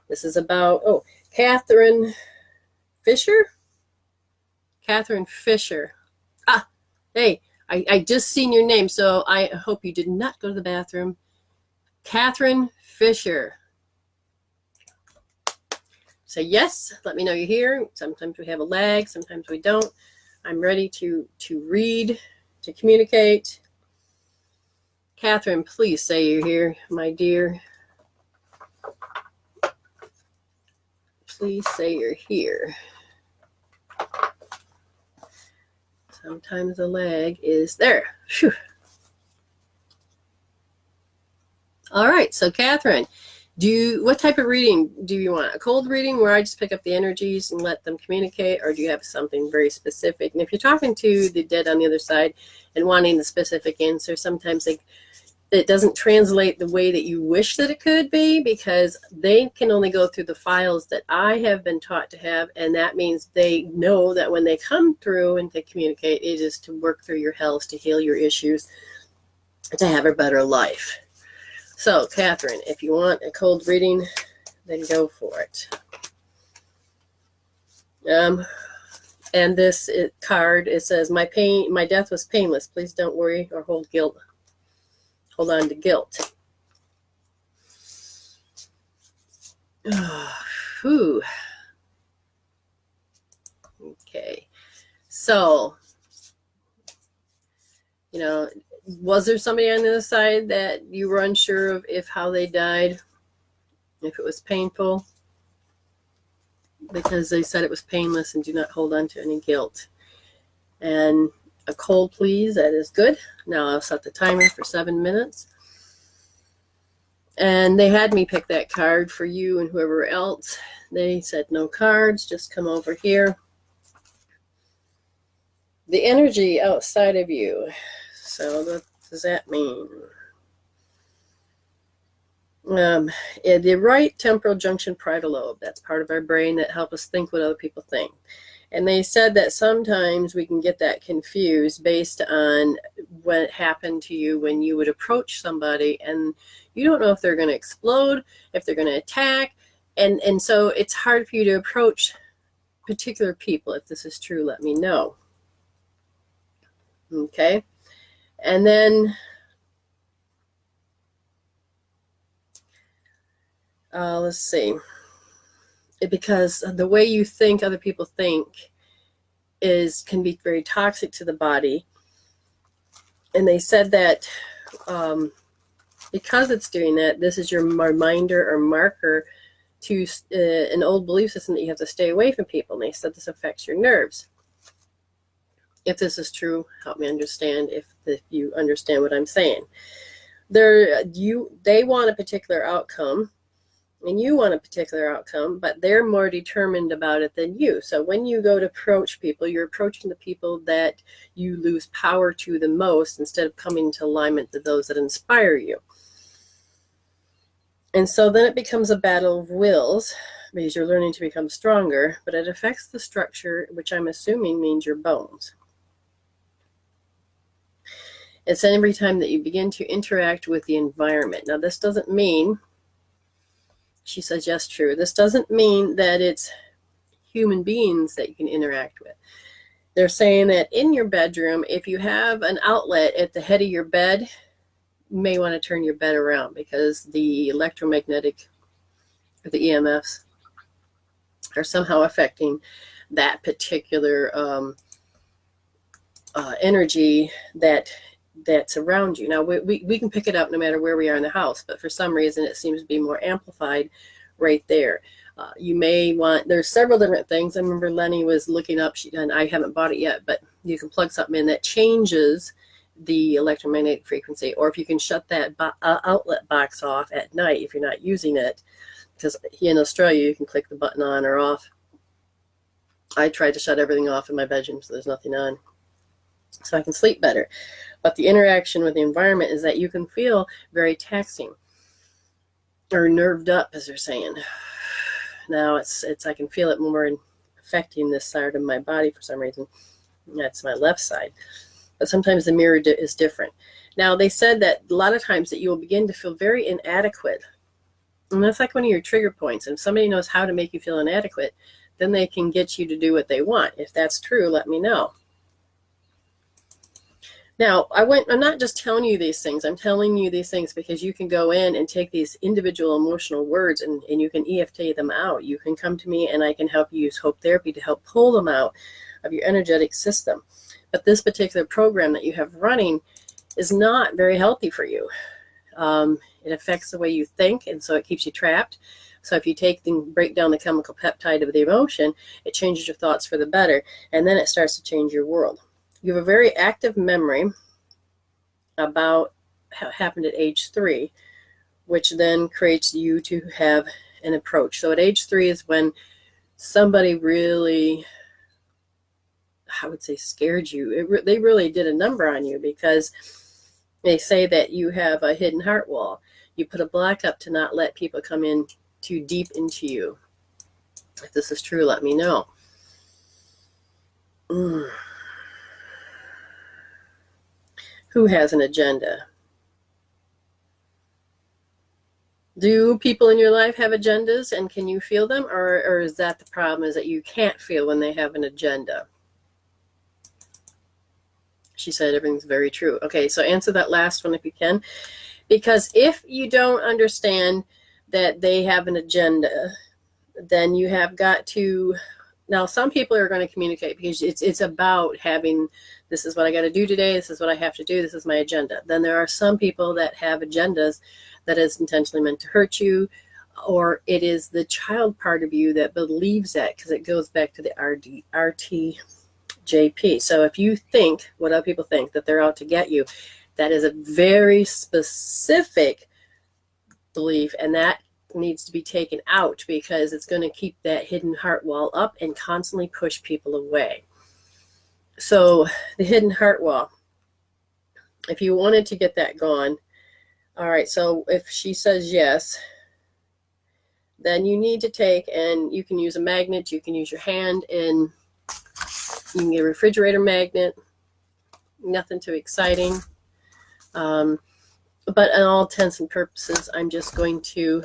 A: This is about, Catherine Fisher? Catherine Fisher. Hey, I just seen your name, so I hope you did not go to the bathroom. Catherine Fisher. Say yes, let me know you're here. Sometimes we have a lag, sometimes we don't. I'm ready to read, to communicate. Catherine, please say you're here, my dear. Please say you're here. Sometimes the lag is there. Whew. All right, so Catherine, what type of reading do you want? A cold reading where I just pick up the energies and let them communicate, or do you have something very specific? And if you're talking to the dead on the other side and wanting the specific answer, sometimes it doesn't translate the way that you wish that it could be, because they can only go through the files that I have been taught to have, and that means they know that when they come through and they communicate, it is to work through your hells, to heal your issues, to have a better life. So, Catherine, if you want a cold reading, then go for it. And this card, it says, my death was painless. Please don't worry or hold on to guilt. Whew. Okay. So, was there somebody on the other side that you were unsure of how they died, if it was painful? Because they said it was painless and do not hold on to any guilt. And a cold, please. That is good. Now I'll set the timer for 7 minutes. And they had me pick that card for you and whoever else. They said no cards, just come over here. The energy outside of you. So what does that mean? The right temporal junction parietal lobe. That's part of our brain that helps us think what other people think. And they said that sometimes we can get that confused based on what happened to you when you would approach somebody and you don't know if they're going to explode, if they're going to attack. And so it's hard for you to approach particular people. If this is true, let me know. Okay. And then let's see. Because the way you think other people think can be very toxic to the body. And they said that because it's doing that, this is your reminder or marker to an old belief system that you have to stay away from people. And they said this affects your nerves. If this is true, help me understand if you understand what I'm saying. They want a particular outcome. And you want a particular outcome, but they're more determined about it than you. So when you go to approach people, you're approaching the people that you lose power to the most instead of coming into alignment to those that inspire you. And so then it becomes a battle of wills because you're learning to become stronger, but it affects the structure, which I'm assuming means your bones. It's every time that you begin to interact with the environment. Now, this doesn't mean... She says, yes, true. This doesn't mean that it's human beings that you can interact with. They're saying that in your bedroom, if you have an outlet at the head of your bed, you may want to turn your bed around, because the electromagnetic, or the EMFs, are somehow affecting that particular energy that's around you. Now, we can pick it up no matter where we are in the house, but for some reason it seems to be more amplified right there. You may want, there's several different things. I remember Lenny was looking up, and I haven't bought it yet, but you can plug something in that changes the electromagnetic frequency, or if you can shut that outlet box off at night if you're not using it, because here in Australia you can click the button on or off. I tried to shut everything off in my bedroom so there's nothing on, so I can sleep better. But the interaction with the environment is that you can feel very taxing, or nerved up, as they're saying. Now it's I can feel it more affecting this side of my body for some reason. That's my left side. But sometimes the mirror is different. Now, they said that a lot of times that you will begin to feel very inadequate. And that's like one of your trigger points. And if somebody knows how to make you feel inadequate, then they can get you to do what they want. If that's true, let me know. Now, I'm not just telling you these things. I'm telling you these things because you can go in and take these individual emotional words and you can EFT them out. You can come to me and I can help you use hope therapy to help pull them out of your energetic system. But this particular program that you have running is not very healthy for you. It affects the way you think, and so it keeps you trapped. So if you break down the chemical peptide of the emotion, it changes your thoughts for the better, and then it starts to change your world. You have a very active memory about what happened at age 3, which then creates you to have an approach. So at age 3 is when somebody really, I would say, scared you. They really did a number on you, because they say that you have a hidden heart wall. You put a block up to not let people come in too deep into you. If this is true, let me know. Who has an agenda? Do people in your life have agendas, and can you feel them? Or is that the problem, is that you can't feel when they have an agenda? She said everything's very true. Okay, so answer that last one if you can. Because if you don't understand that they have an agenda, then you have got to... Now, some people are going to communicate because it's about having, this is what I got to do today, this is what I have to do, this is my agenda. Then there are some people that have agendas that is intentionally meant to hurt you, or it is the child part of you that believes that, because it goes back to the RTJP. So if you think, what other people think, that they're out to get you, that is a very specific belief, and that needs to be taken out, because it's going to keep that hidden heart wall up and constantly push people away. So the hidden heart wall, if you wanted to get that gone, all right, so if she says yes, then you need to take, and you can use a magnet, you can use your hand, and you can get a refrigerator magnet, nothing too exciting. But in all intents and purposes, I'm just going to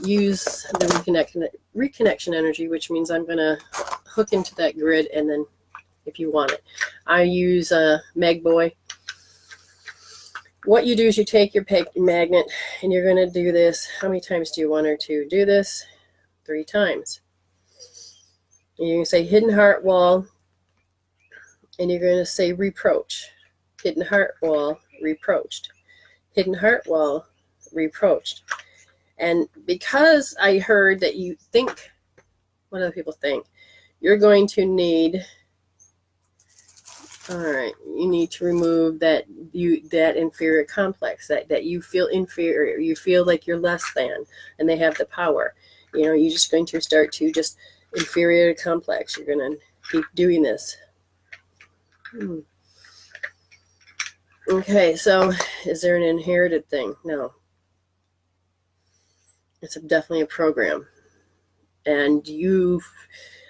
A: use the reconnection energy, which means I'm going to hook into that grid, and then if you want it, I use a Meg Boy. What you do is you take your magnet, and you're going to do this. How many times do you want her to do this? 3 times. And you're going to say hidden heart wall, and you're going to say reproach. Hidden heart wall, reproached. Hidden heart wall, reproached. And because I heard that you think what other people think, you're going to need, all right, you need to remove that inferior complex, that you feel inferior, you feel like you're less than, and they have the power. You know, you're just going to start to just inferior complex. You're going to keep doing this. Okay, so is there an inherited thing? No. It's definitely a program. And you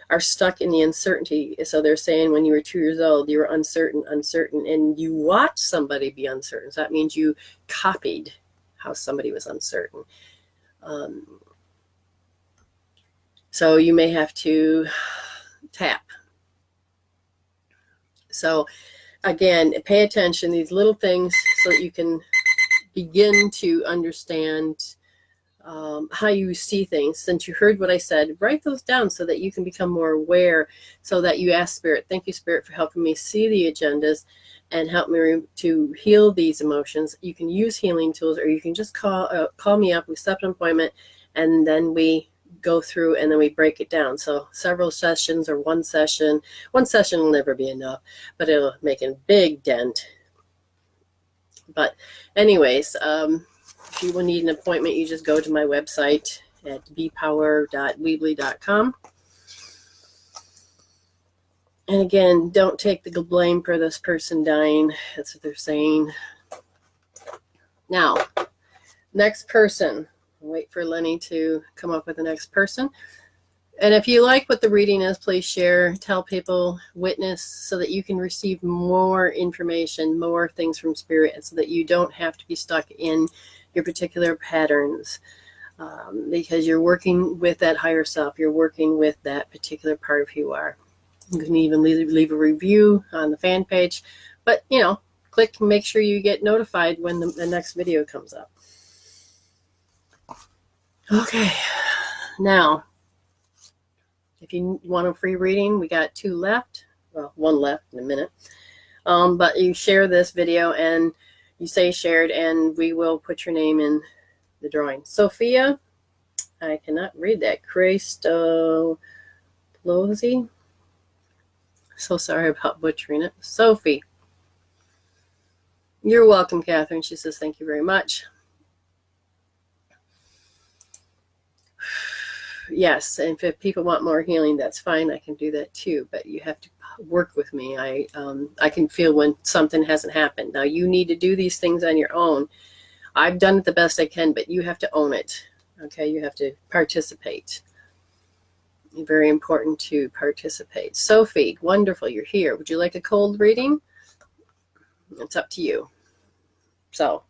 A: are stuck in the uncertainty. So they're saying when you were 2 years old, you were uncertain, and you watched somebody be uncertain. So that means you copied how somebody was uncertain. So you may have to tap. So again, pay attention, these little things, so that you can begin to understand how you see things. Since you heard what I said, write those down so that you can become more aware, so that you ask Spirit, thank you, Spirit, for helping me see the agendas and help me to heal these emotions. You can use healing tools, or you can just call me up. We set an appointment, and then we go through and then we break it down. So several sessions or one session will never be enough, but it'll make a big dent. But anyways, if you will need an appointment, you just go to my website at bpower.weebly.com. And again, don't take the blame for this person dying. That's what they're saying. Now, next person. Wait for Lenny to come up with the next person. And if you like what the reading is, please share, tell people, witness, so that you can receive more information, more things from Spirit, and so that you don't have to be stuck in your particular patterns, because you're working with that higher self. You're working with that particular part of who you are. You can even leave a review on the fan page, but click and make sure you get notified when the next video comes up. Okay, now, if you want a free reading, we got 2 left. Well, 1 left in a minute. But you share this video and you say shared, and we will put your name in the drawing. Sophia, I cannot read that. Christolosi. So sorry about butchering it. Sophie. You're welcome, Catherine. She says, thank you very much. Yes, and if people want more healing, that's fine. I can do that too, but you have to work with me. I can feel when something hasn't happened. Now, you need to do these things on your own. I've done it the best I can, but you have to own it. Okay, you have to participate. Very important to participate. Sophie, wonderful, you're here. Would you like a cold reading? It's up to you. So,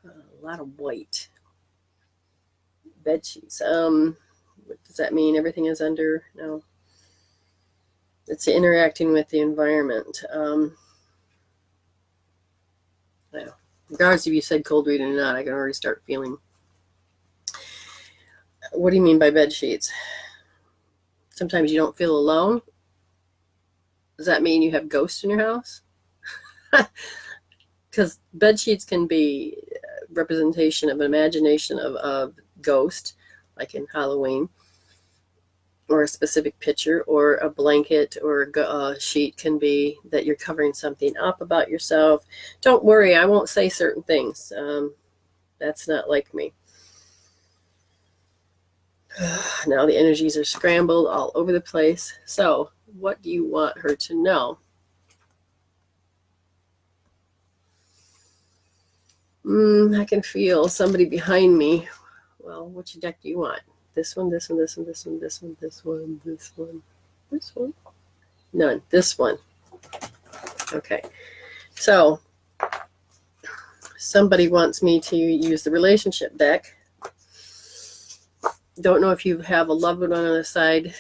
A: a lot of white bed sheets. What does that mean? Everything is under? No. It's interacting with the environment. Regardless if you said cold reading or not, I can already start feeling. What do you mean by bed sheets? Sometimes you don't feel alone. Does that mean you have ghosts in your house? Because bed sheets can be a representation of an imagination of ghost, like in Halloween, or a specific picture, or a blanket, or a sheet can be that you're covering something up about yourself. Don't worry, I won't say certain things. That's not like me. Now the energies are scrambled all over the place. So, what do you want her to know? I can feel somebody behind me. Well, which deck do you want? This one, this one, this one, this one, this one, this one, this one, this one? None. This one. Okay. So, somebody wants me to use the relationship deck. Don't know if you have a loved one on the side.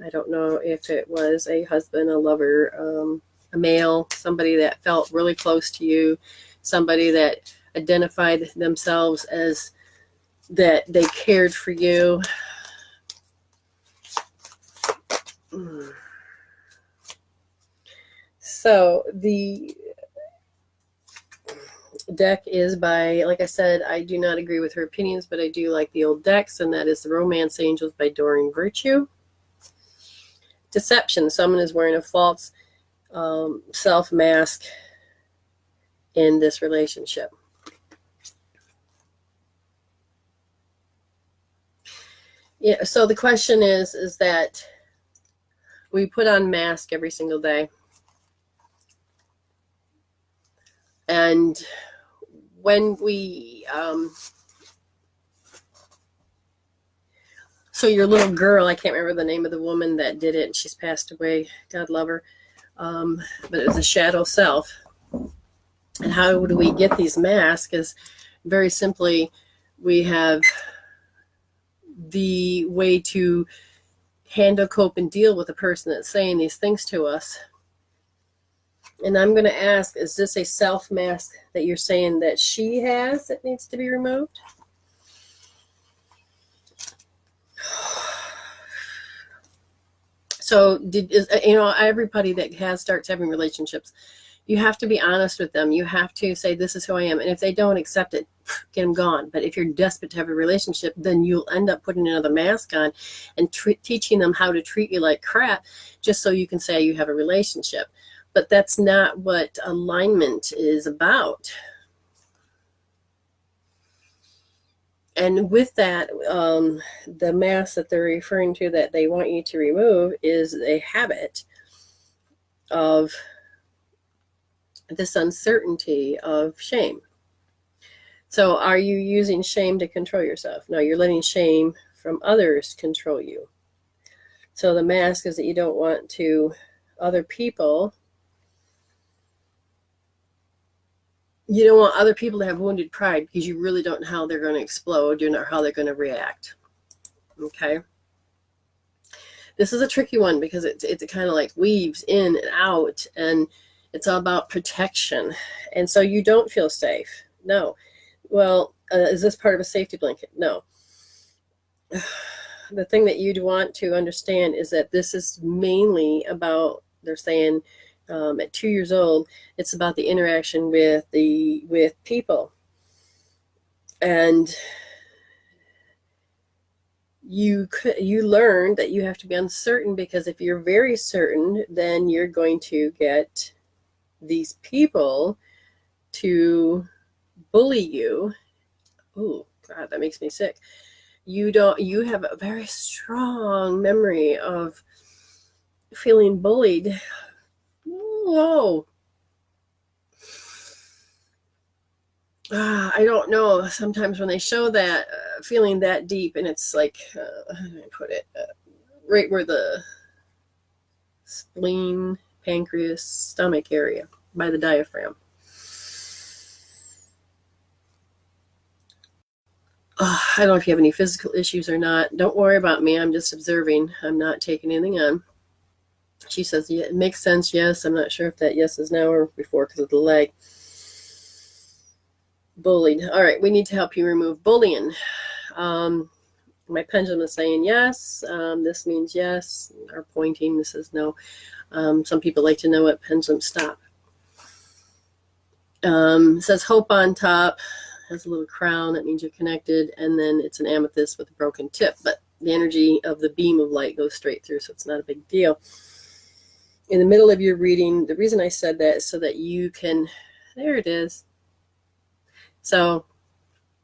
A: I don't know if it was a husband, a lover, a male, somebody that felt really close to you, somebody that identified themselves as that they cared for you. So the deck is by, like I said, I do not agree with her opinions, but I do like the old decks, and that is the Romance Angels by Doreen Virtue. Deception. Someone is wearing a false self mask in this relationship. Yeah, so the question is that we put on mask every single day. And when we, so your little girl, I can't remember the name of the woman that did it, and she's passed away, God love her, but it was a shadow self. And how do we get these masks is very simply We have the way to handle, cope, and deal with the person that's saying these things to us. And I'm going to ask, is this a self mask that you're saying that she has that needs to be removed? So everybody that starts having relationships, you have to be honest with them. You have to say, this is who I am. And if they don't accept it, get them gone. But if you're desperate to have a relationship, then you'll end up putting another mask on and teaching them how to treat you like crap just so you can say you have a relationship. But that's not what alignment is about. And with that, the mask that they're referring to that they want you to remove is a habit of this uncertainty of shame. So are you using shame to control yourself? No, you're letting shame from others control you. So the mask is that you don't want other people to have wounded pride because you really don't know how they're going to explode. You know how they're going to react. Okay. This is a tricky one because it kind of like weaves in and out, and it's all about protection. And so you don't feel safe. No. Well, is this part of a safety blanket? No. The thing that you'd want to understand is that this is mainly about, they're saying, at 2 years old, it's about the interaction with people. And you learn that you have to be uncertain, because if you're very certain, then you're going to get these people to bully you. Oh God, that makes me sick. You have a very strong memory of feeling bullied. Whoa. I don't know. Sometimes when they show that feeling that deep, and it's like, how do I put it? Right where the spleen, pancreas, stomach area by the diaphragm. I don't know if you have any physical issues or not. Don't worry about me. I'm just observing. I'm not taking anything on. She says, yeah, it makes sense. Yes. I'm not sure if that yes is now or before because of the leg. Bullied. All right. We need to help you remove bullying. My pendulum is saying yes. This means yes. Or pointing. This is no. Some people like to know what pendulums stop. It says hope on top. Has a little crown. That means you're connected. And then it's an amethyst with a broken tip. But the energy of the beam of light goes straight through, so it's not a big deal. In the middle of your reading, the reason I said that is so that you can, there it is. So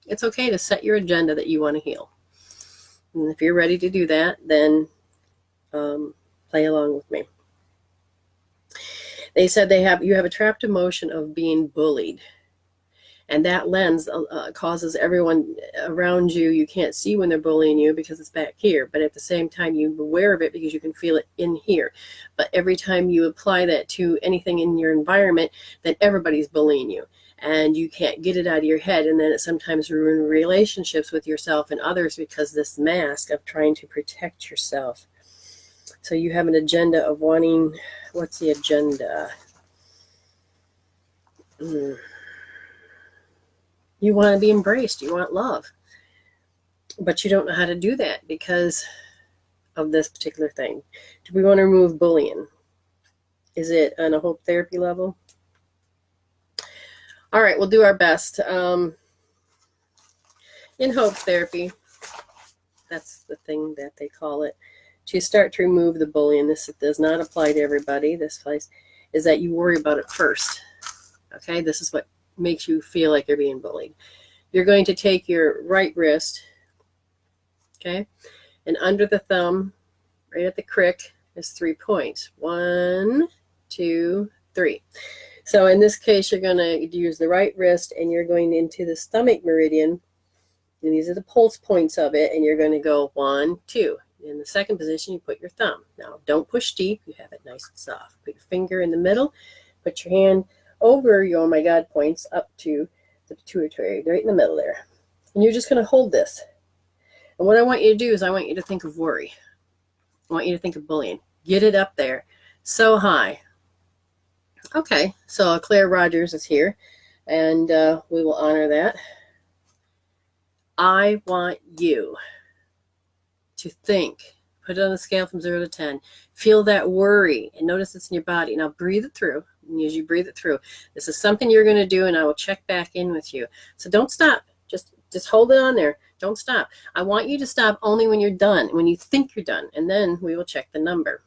A: it's okay to set your agenda that you want to heal. And if you're ready to do that, then play along with me. They said you have a trapped emotion of being bullied. And that lens causes everyone around you, you can't see when they're bullying you because it's back here. But at the same time, you're aware of it because you can feel it in here. But every time you apply that to anything in your environment, then everybody's bullying you. And you can't get it out of your head. And then it sometimes ruins relationships with yourself and others because this mask of trying to protect yourself. So you have an agenda of wanting, what's the agenda? You want to be embraced. You want love. But you don't know how to do that because of this particular thing. Do we want to remove bullying? Is it on a hope therapy level? All right, we'll do our best. In hope therapy, that's the thing that they call it. To start to remove the bullying, this does not apply to everybody. This place is that you worry about it first. Okay, this is what makes you feel like you're being bullied. You're going to take your right wrist, okay, and under the thumb, right at the crick, is 3 points. 1, 2, 3. So in this case, you're going to use the right wrist and you're going into the stomach meridian. And these are the pulse points of it. And you're going to go 1, 2. In the second position, you put your thumb. Now, don't push deep. You have it nice and soft. Put your finger in the middle. Put your hand over your oh my God points up to the pituitary, right in the middle there. And you're just going to hold this. And what I want you to do is I want you to think of worry. I want you to think of bullying. Get it up there so high. Okay, so Claire Rogers is here, and we will honor that. I want you to think, put it on a scale from 0 to 10, feel that worry, and notice it's in your body. Now breathe it through, and as you breathe it through, this is something you're going to do, and I will check back in with you. So don't stop. Just hold it on there. Don't stop. I want you to stop only when you're done, when you think you're done, and then we will check the number.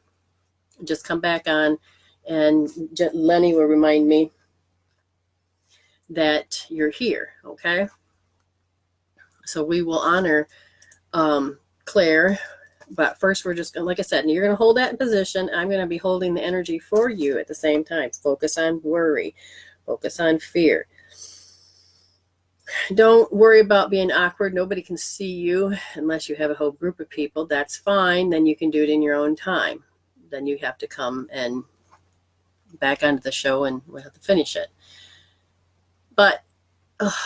A: Just come back on, and Lenny will remind me that you're here, okay? So we will honor Claire, but first we're just going to, like I said, you're going to hold that in position. I'm going to be holding the energy for you at the same time. Focus on worry. Focus on fear. Don't worry about being awkward. Nobody can see you unless you have a whole group of people. That's fine. Then you can do it in your own time. Then you have to come and back onto the show, and we'll have to finish it. But, I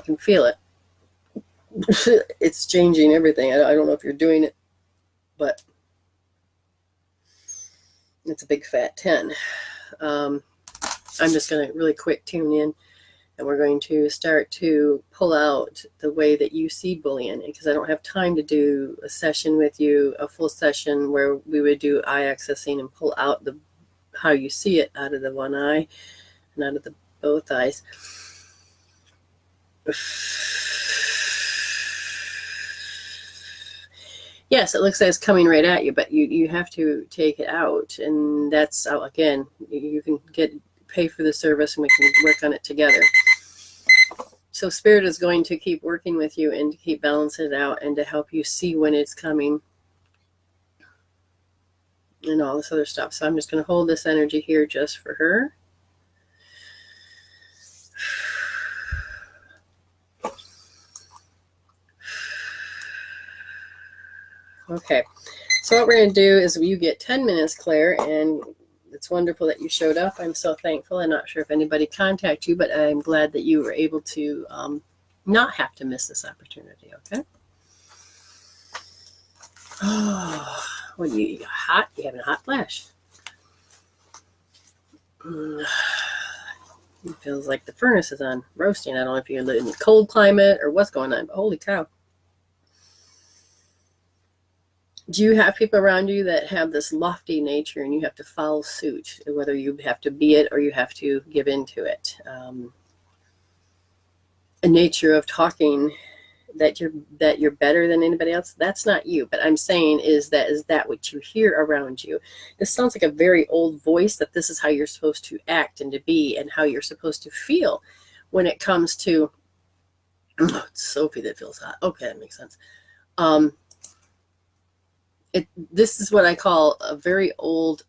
A: can feel it. It's changing everything. I don't know if you're doing it, but it's a big fat 10. I'm just going to really quick tune in, and we're going to start to pull out the way that you see bullying, because I don't have time to do a session with you, a full session where we would do eye accessing and pull out how you see it out of the one eye and out of the both eyes. Yes, it looks like it's coming right at you, but you have to take it out, and that's, again, you can pay for the service, and we can work on it together. So Spirit is going to keep working with you and to keep balancing it out and to help you see when it's coming and all this other stuff. So I'm just going to hold this energy here just for her. Okay, so what we're going to do is you get 10 minutes, Claire, and it's wonderful that you showed up. I'm so thankful. I'm not sure if anybody contacted you, but I'm glad that you were able to not have to miss this opportunity, okay? Oh, what, you hot? You having a hot flash? It feels like the furnace is on, roasting. I don't know if you're in a cold climate or what's going on, but holy cow. Do you have people around you that have this lofty nature and you have to follow suit, whether you have to be it or you have to give into it? A nature of talking that you're better than anybody else, that's not you. But I'm saying is that what you hear around you? This sounds like a very old voice, that this is how you're supposed to act and to be and how you're supposed to feel when it comes to, it's Sophie that feels hot. Okay, that makes sense. This is what I call a very old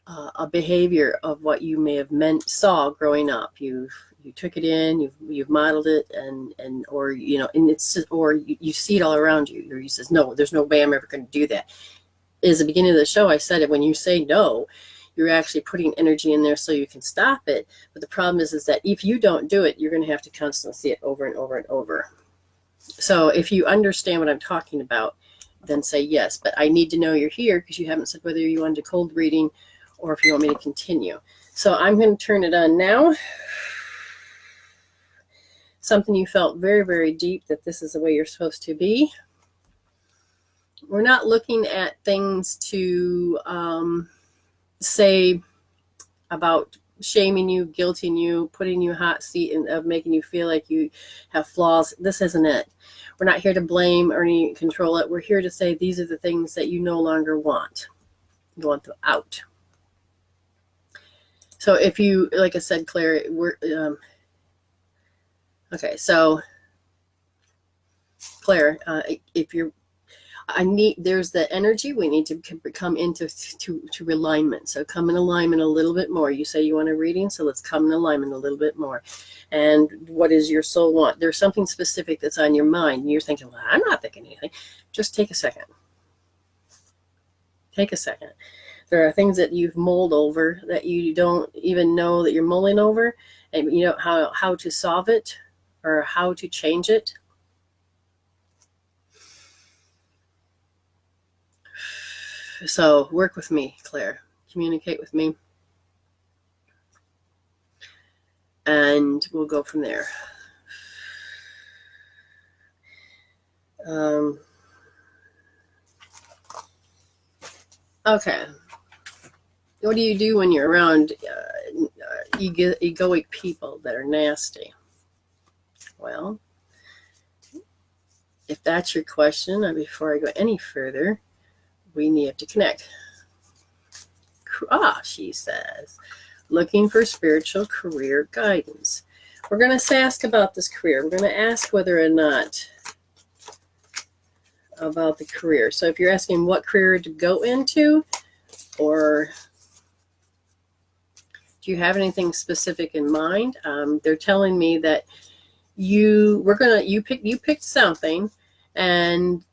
A: a behavior of what you may have saw growing up. You took it in, you've modeled it, and or it's, or you see it all around you. Or you says, no, there's no way I'm ever going to do that. Is the beginning of the show I said it, when you say no, you're actually putting energy in there so you can stop it. But the problem is that if you don't do it, you're going to have to constantly see it over and over and over. So if you understand what I'm talking about, then say yes. But I need to know you're here, because you haven't said whether you wanted a cold reading or if you want me to continue. So I'm going to turn it on now. Something you felt very, very deep, that this is the way you're supposed to be. We're not looking at things to say about shaming you, guilting you, putting you hot seat, and of making you feel like you have flaws. This isn't it. We're not here to blame or control it. We're here to say these are the things that you no longer want. You want them out. So if you, like I said, Claire, okay, so Claire, if you're, there's the energy, we need to come into to alignment. So come in alignment a little bit more. You say you want a reading, so let's come in alignment a little bit more. And what does your soul want? There's something specific that's on your mind, and you're thinking, well, I'm not thinking anything. Just take a second. Take a second. There are things that you've mulled over that you don't even know that you're mulling over, and you know how to solve it or how to change it. So work with me, Claire. Communicate with me. And we'll go from there. Okay. What do you do when you're around egoic people that are nasty? Well, if that's your question, and before I go any further, we need to connect. She says, looking for spiritual career guidance. We're going to ask about this career. We're going to ask whether or not about the career. So if you're asking what career to go into, or do you have anything specific in mind? They're telling me that you picked something, and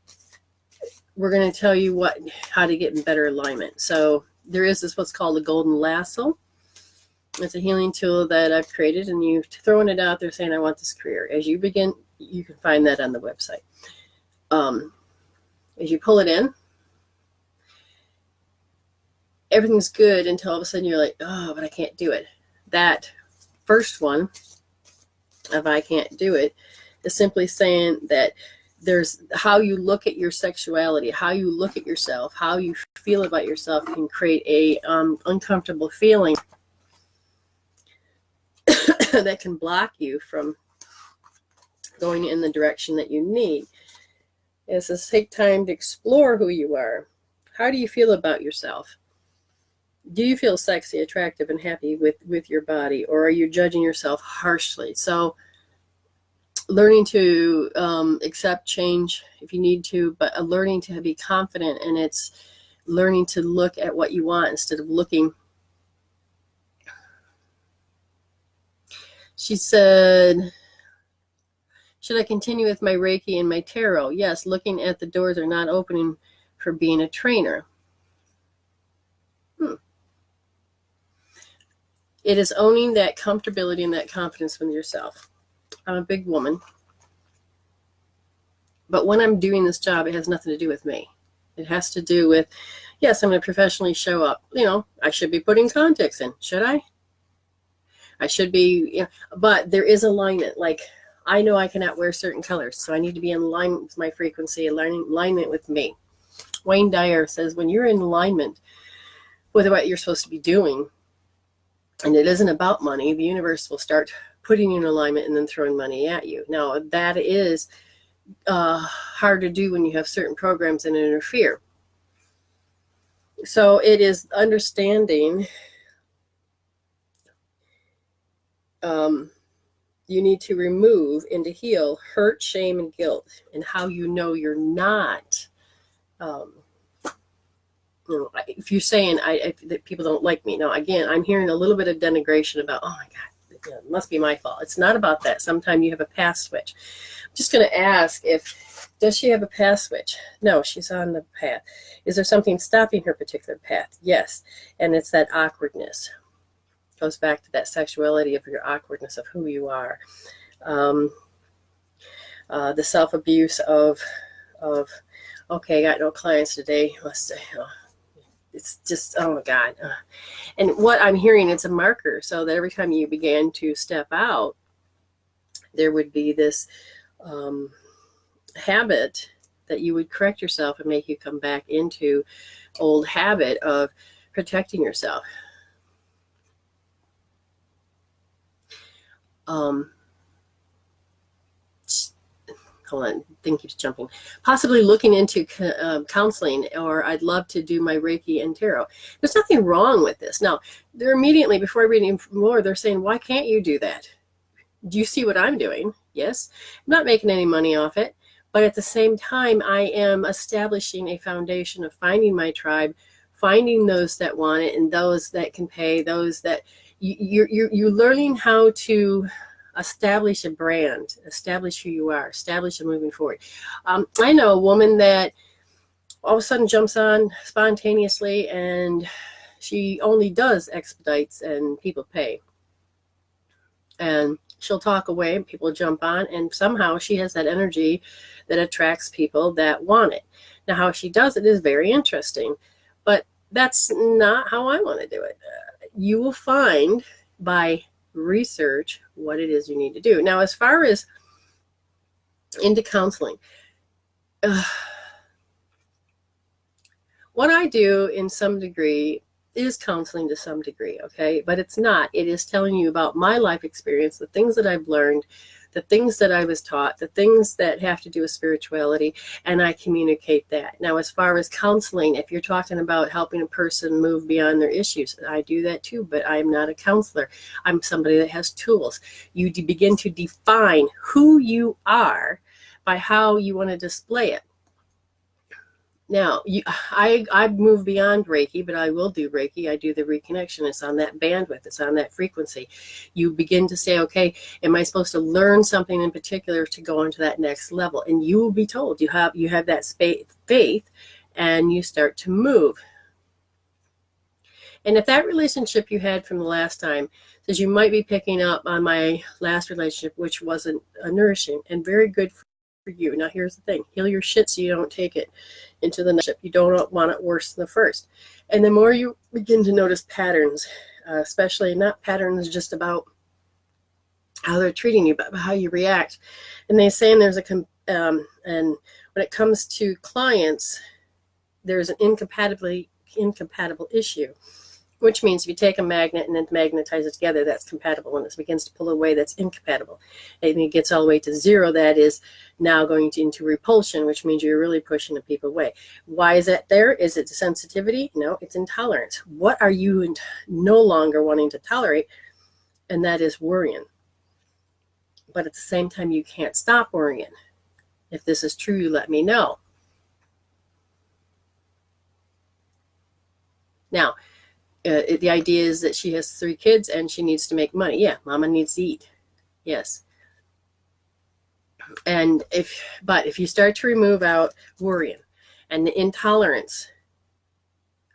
A: we're going to tell you how to get in better alignment. So there is what's called a golden lasso. It's a healing tool that I've created, and you've thrown it out there saying, I want this career. As you begin, you can find that on the website. As you pull it in, everything's good until all of a sudden you're like, oh, but I can't do it. That first one of I can't do it is simply saying that there's how you look at your sexuality, how you look at yourself, how you feel about yourself can create a uncomfortable feeling that can block you from going in the direction that you need. It says take time to explore who you are. How do you feel about yourself? Do you feel sexy, attractive, and happy with your body, or are you judging yourself harshly? So learning to accept change if you need to, but learning to be confident, and it's learning to look at what you want instead of looking. She said, should I continue with my Reiki and my tarot? Yes, looking at the doors are not opening for being a trainer. It is owning that comfortability and that confidence with yourself. I'm a big woman. But when I'm doing this job, it has nothing to do with me. It has to do with, yes, I'm going to professionally show up. You know, I should be putting contacts in. Should I? I should be, but there is alignment. Like, I know I cannot wear certain colors, so I need to be in alignment with my frequency, alignment with me. Wayne Dyer says, when you're in alignment with what you're supposed to be doing, and it isn't about money, the universe will start putting you in alignment and then throwing money at you. Now, that is hard to do when you have certain programs that interfere. So it is understanding you need to remove and to heal hurt, shame, and guilt, and how you know you're not. If you're saying that people don't like me, now again, I'm hearing a little bit of denigration about, oh my God, it must be my fault. It's not about that. Sometimes you have a path switch. I'm just going to ask does she have a path switch? No, she's on the path. Is there something stopping her particular path? Yes. And it's that awkwardness. Goes back to that sexuality of your awkwardness of who you are. The self-abuse of okay, I got no clients today. Let's say, it's just, oh my God. And what I'm hearing, it's a marker, so that every time you began to step out, there would be this habit that you would correct yourself and make you come back into old habit of protecting yourself. Hold on, thing keeps jumping. Possibly looking into counseling, or I'd love to do my Reiki and tarot. There's nothing wrong with this. Now, they're immediately, before I read any more, they're saying, why can't you do that? Do you see what I'm doing? Yes. I'm not making any money off it, but at the same time, I am establishing a foundation of finding my tribe, finding those that want it, and those that can pay, those that you're learning how to establish a brand, establish who you are, establish a moving forward. I know a woman that all of a sudden jumps on spontaneously, and she only does expedites and people pay. And she'll talk away and people jump on, and somehow she has that energy that attracts people that want it. Now, how she does it is very interesting, but that's not how I want to do it. You will find by research what it is you need to do. Now, as far as into counseling, what I do in some degree is counseling to some degree, okay? But it's not. It is telling you about my life experience, the things that I've learned, the things that I was taught, the things that have to do with spirituality, and I communicate that. Now, as far as counseling, if you're talking about helping a person move beyond their issues, I do that too, but I'm not a counselor. I'm somebody that has tools. You begin to define who you are by how you want to display it. Now, I've moved beyond Reiki, but I will do Reiki. I do the reconnection. It's on that bandwidth. It's on that frequency. You begin to say, okay, am I supposed to learn something in particular to go on to that next level? And you will be told you have that faith, and you start to move. And if that relationship you had from the last time says you might be picking up on my last relationship, which wasn't nourishing and very good for you. Now, here's the thing. Heal your shit so you don't take it into the next ship. You don't want it worse than the first. And the more you begin to notice patterns, especially not patterns just about how they're treating you, but how you react. And they say, and there's and when it comes to clients, there's an incompatible issue, which means if you take a magnet and then magnetize it together, that's compatible. When it begins to pull away, that's incompatible. And it gets all the way to zero, that is now going into repulsion, which means you're really pushing the people away. Why is that there? Is it sensitivity? No, it's intolerance. What are you no longer wanting to tolerate? And that is worrying. But at the same time, you can't stop worrying. If this is true, you let me know. Now, the idea is that she has 3 kids and she needs to make money. Yeah, mama needs to eat. Yes. And if you start to remove out worrying and the intolerance,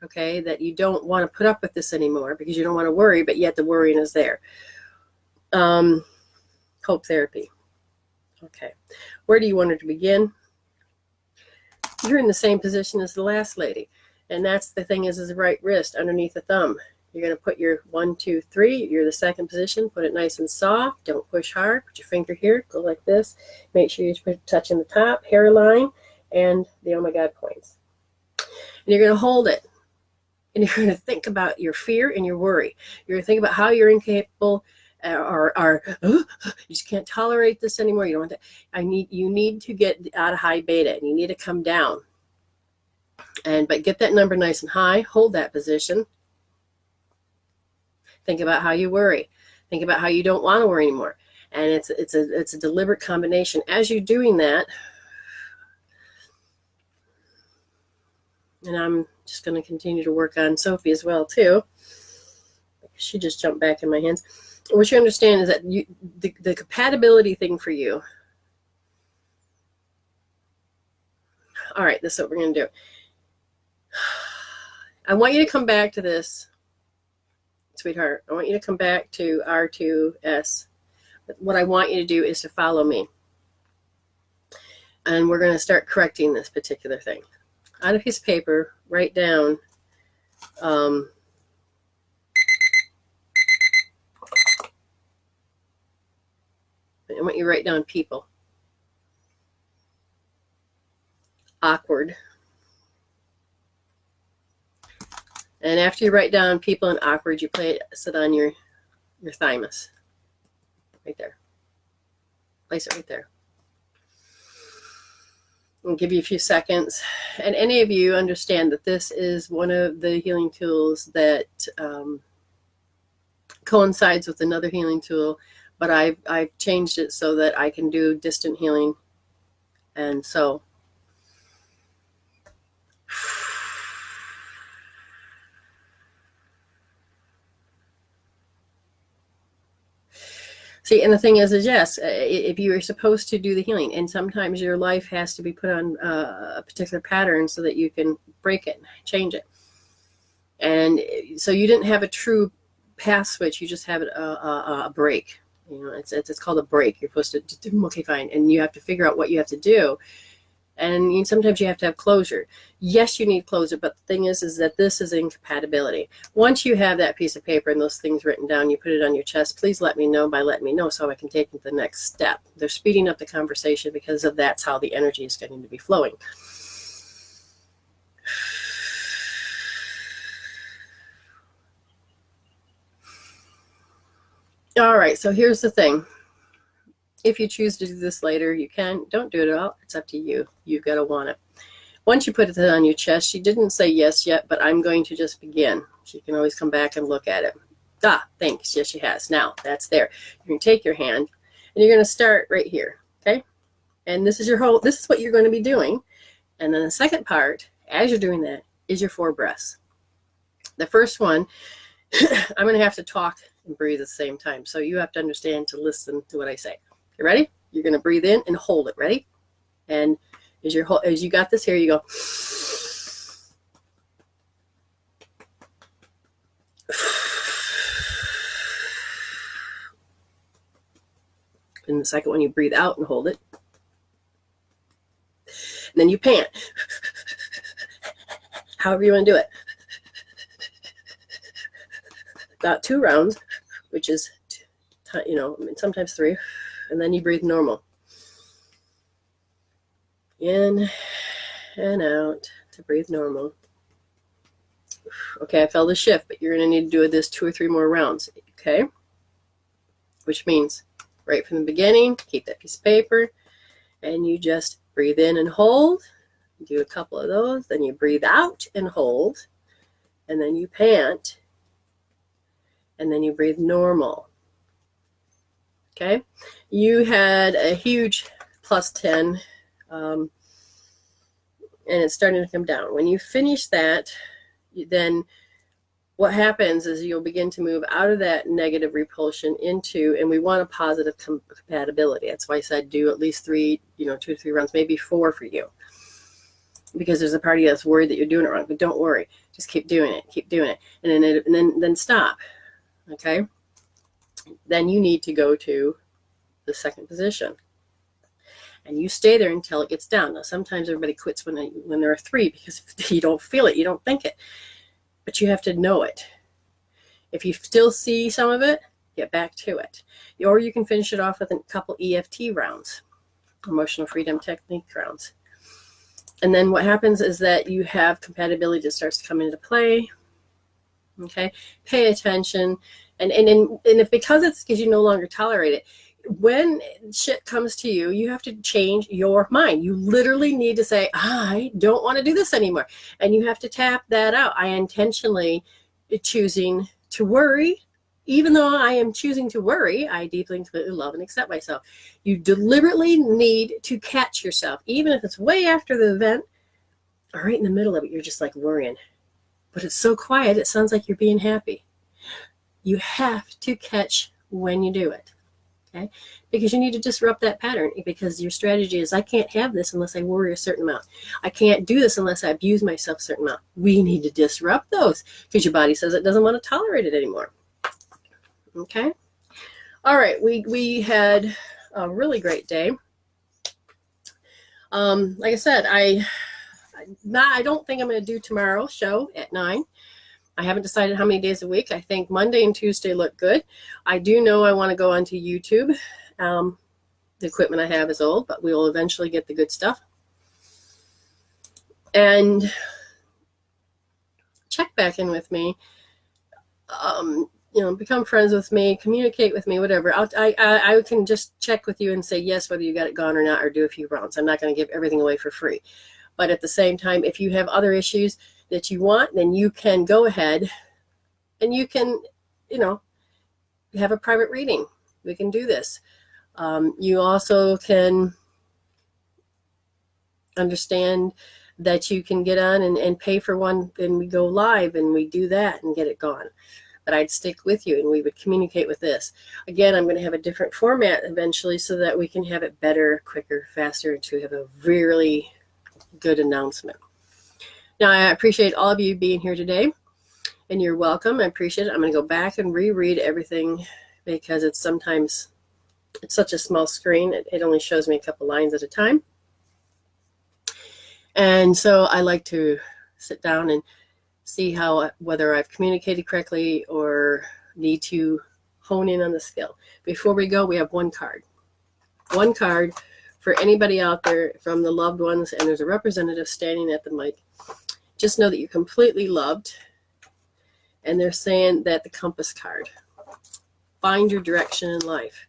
A: okay, that you don't want to put up with this anymore because you don't want to worry, but yet the worrying is there. Hope therapy. Okay. Where do you want her to begin? You're in the same position as the last lady. And that's the thing is the right wrist underneath the thumb. You're going to put your 1, 2, 3. You're the second position. Put it nice and soft. Don't push hard. Put your finger here. Go like this. Make sure you're touching the top, hairline, and the oh my God points. And you're going to hold it. And you're going to think about your fear and your worry. You're going to think about how you're incapable you just can't tolerate this anymore. You don't want that. You need to get out of high beta and you need to come down. But get that number nice and high. Hold that position. Think about how you worry. Think about how you don't want to worry anymore. And it's a deliberate combination. As you're doing that, and I'm just going to continue to work on Sophie as well too. She just jumped back in my hands. What you understand is that the compatibility thing for you. All right, this is what we're going to do. I want you to come back to this, sweetheart. I want you to come back to R2S. What I want you to do is to follow me. And we're going to start correcting this particular thing. On a piece of paper, write down I want you to write down people. Awkward. And after you write down people and awkward, you sit on your thymus. Right there. Place it right there. I'll give you a few seconds. And any of you understand that this is one of the healing tools that coincides with another healing tool, but I've changed it so that I can do distant healing. And so See, and the thing is yes, if you are supposed to do the healing, and sometimes your life has to be put on a particular pattern so that you can break it, change it. And so you didn't have a true path switch, you just have a break. You know, it's called a break. You're supposed to do, okay, fine, and you have to figure out what you have to do. And sometimes you have to have closure. Yes, you need closure, but the thing is that this is incompatibility. Once you have that piece of paper and those things written down, you put it on your chest, please let me know by letting me know so I can take it to the next step. They're speeding up the conversation because of that's how the energy is going to be flowing. All right, so here's the thing. If you choose to do this later, you can. Don't do it at all. It's up to you. You've got to want it. Once you put it on your chest, she didn't say yes yet, but I'm going to just begin. She can always come back and look at it. Ah, thanks. Yes, she has. Now, that's there. You're going to take your hand, and you're going to start right here, okay? And this is what you're going to be doing. And then the second part, as you're doing that, is your 4 breaths. The first one, I'm going to have to talk and breathe at the same time. So you have to understand to listen to what I say. You ready? You're going to breathe in and hold it. Ready? And as you got this here, you go. And the second one, you breathe out and hold it. And then you pant. However you want to do it. About 2 rounds, which is, sometimes 3. And then you breathe normal. In and out to breathe normal. Okay, I felt a shift, but you're going to need to do this 2 or 3 more rounds, okay? Which means right from the beginning, keep that piece of paper, and you just breathe in and hold. Do a couple of those, then you breathe out and hold, and then you pant, and then you breathe normal. Okay, you had a huge +10, and it's starting to come down. When you finish that, then what happens is you'll begin to move out of that negative repulsion into, and we want a positive compatibility. That's why I said do at least 3, 2 to 3 rounds, maybe 4 for you. Because there's a part of you that's worried that you're doing it wrong, but don't worry. Just keep doing it, and then stop. Okay? Then you need to go to the second position. And you stay there until it gets down. Now, sometimes everybody quits when there are 3 because you don't feel it, you don't think it. But you have to know it. If you still see some of it, get back to it. Or you can finish it off with a couple EFT rounds, emotional freedom technique rounds. And then what happens is that you have compatibility that starts to come into play. Okay? Pay attention. And if because it's because you no longer tolerate it, when shit comes to you, you have to change your mind. You literally need to say, I don't want to do this anymore. And you have to tap that out. I intentionally choosing to worry. Even though I am choosing to worry, I deeply and completely love and accept myself. You deliberately need to catch yourself. Even if it's way after the event or right in the middle of it, you're just like worrying. But it's so quiet, it sounds like you're being happy. You have to catch when you do it. Okay? Because you need to disrupt that pattern, because your strategy is, I can't have this unless I worry a certain amount. I can't do this unless I abuse myself a certain amount. We need to disrupt those because your body says it doesn't want to tolerate it anymore. Okay? All right, we had a really great day. Like I said, I don't think I'm going to do tomorrow's show at 9. I haven't decided how many days a week. I think Monday and Tuesday look good. I do know I want to go onto YouTube. The equipment I have is old, but we will eventually get the good stuff. And check back in with me. Become friends with me, communicate with me, whatever. I can just check with you and say yes, whether you got it gone or not, or do a few rounds. I'm not going to give everything away for free. But at the same time, if you have other issues that you want, then you can go ahead and you can, have a private reading. We can do this. You also can understand that you can get on and pay for one, and we go live and we do that and get it gone. that I'd stick with you and we would communicate with this. Again, I'm going to have a different format eventually so that we can have it better, quicker, faster, and to have a really good announcement. Now, I appreciate all of you being here today, and you're welcome. I appreciate it. I'm going to go back and reread everything because it's such a small screen. It only shows me a couple lines at a time. And so I like to sit down and see whether I've communicated correctly or need to hone in on the skill. Before we go, we have one card. One card for anybody out there from the loved ones, and there's a representative standing at the mic. Just know that you're completely loved. And they're saying that the compass card. Find your direction in life.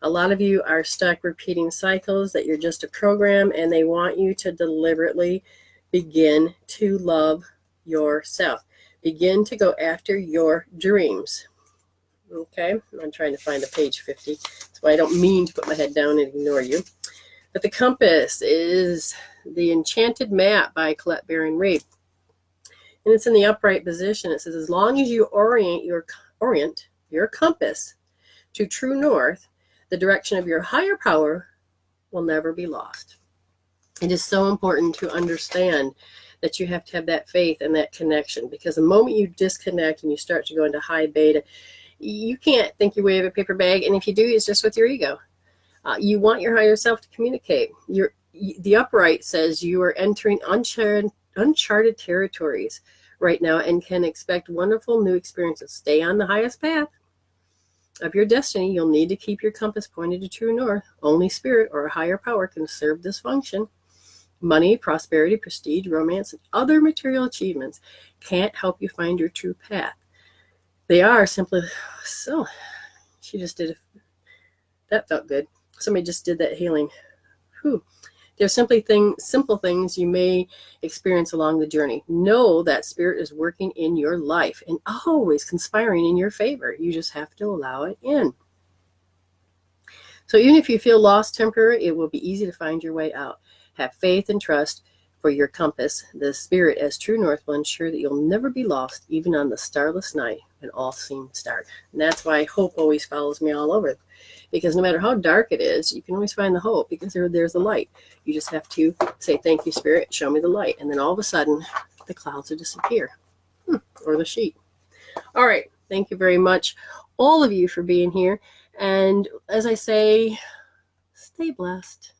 A: A lot of you are stuck repeating cycles, that you're just a program, and they want you to deliberately begin to love yourself. Begin to go after your dreams. Okay, I'm trying to find a page 50. That's why I don't mean to put my head down and ignore you. But the compass is the Enchanted Map by Colette Baron Reid. And it's in the upright position. It says, as long as you orient your compass to true north, the direction of your higher power will never be lost. It is so important to understand that you have to have that faith and that connection, because the moment you disconnect and you start to go into high beta, you can't think your way out of a paper bag. And if you do, it's just with your ego. You want your higher self to communicate. The upright says you are entering uncharted territories right now and can expect wonderful new experiences. Stay on the highest path of your destiny. You'll need to keep your compass pointed to true north. Only spirit or a higher power can serve this function. Money, prosperity, prestige, romance, and other material achievements can't help you find your true path. They are simply, so she just did that felt good. Somebody just did that healing. Whew. They're simple things you may experience along the journey. Know that spirit is working in your life and always conspiring in your favor. You just have to allow it in. So even if you feel lost temporarily, it will be easy to find your way out. Have faith and trust for your compass. The spirit as true north will ensure that you'll never be lost, even on the starless night when all seems dark. And that's why hope always follows me all over. Because no matter how dark it is, you can always find the hope, because there's the light. You just have to say, thank you, Spirit, show me the light. And then all of a sudden, the clouds will disappear. Or the sheet. All right. Thank you very much, all of you, for being here. And as I say, stay blessed.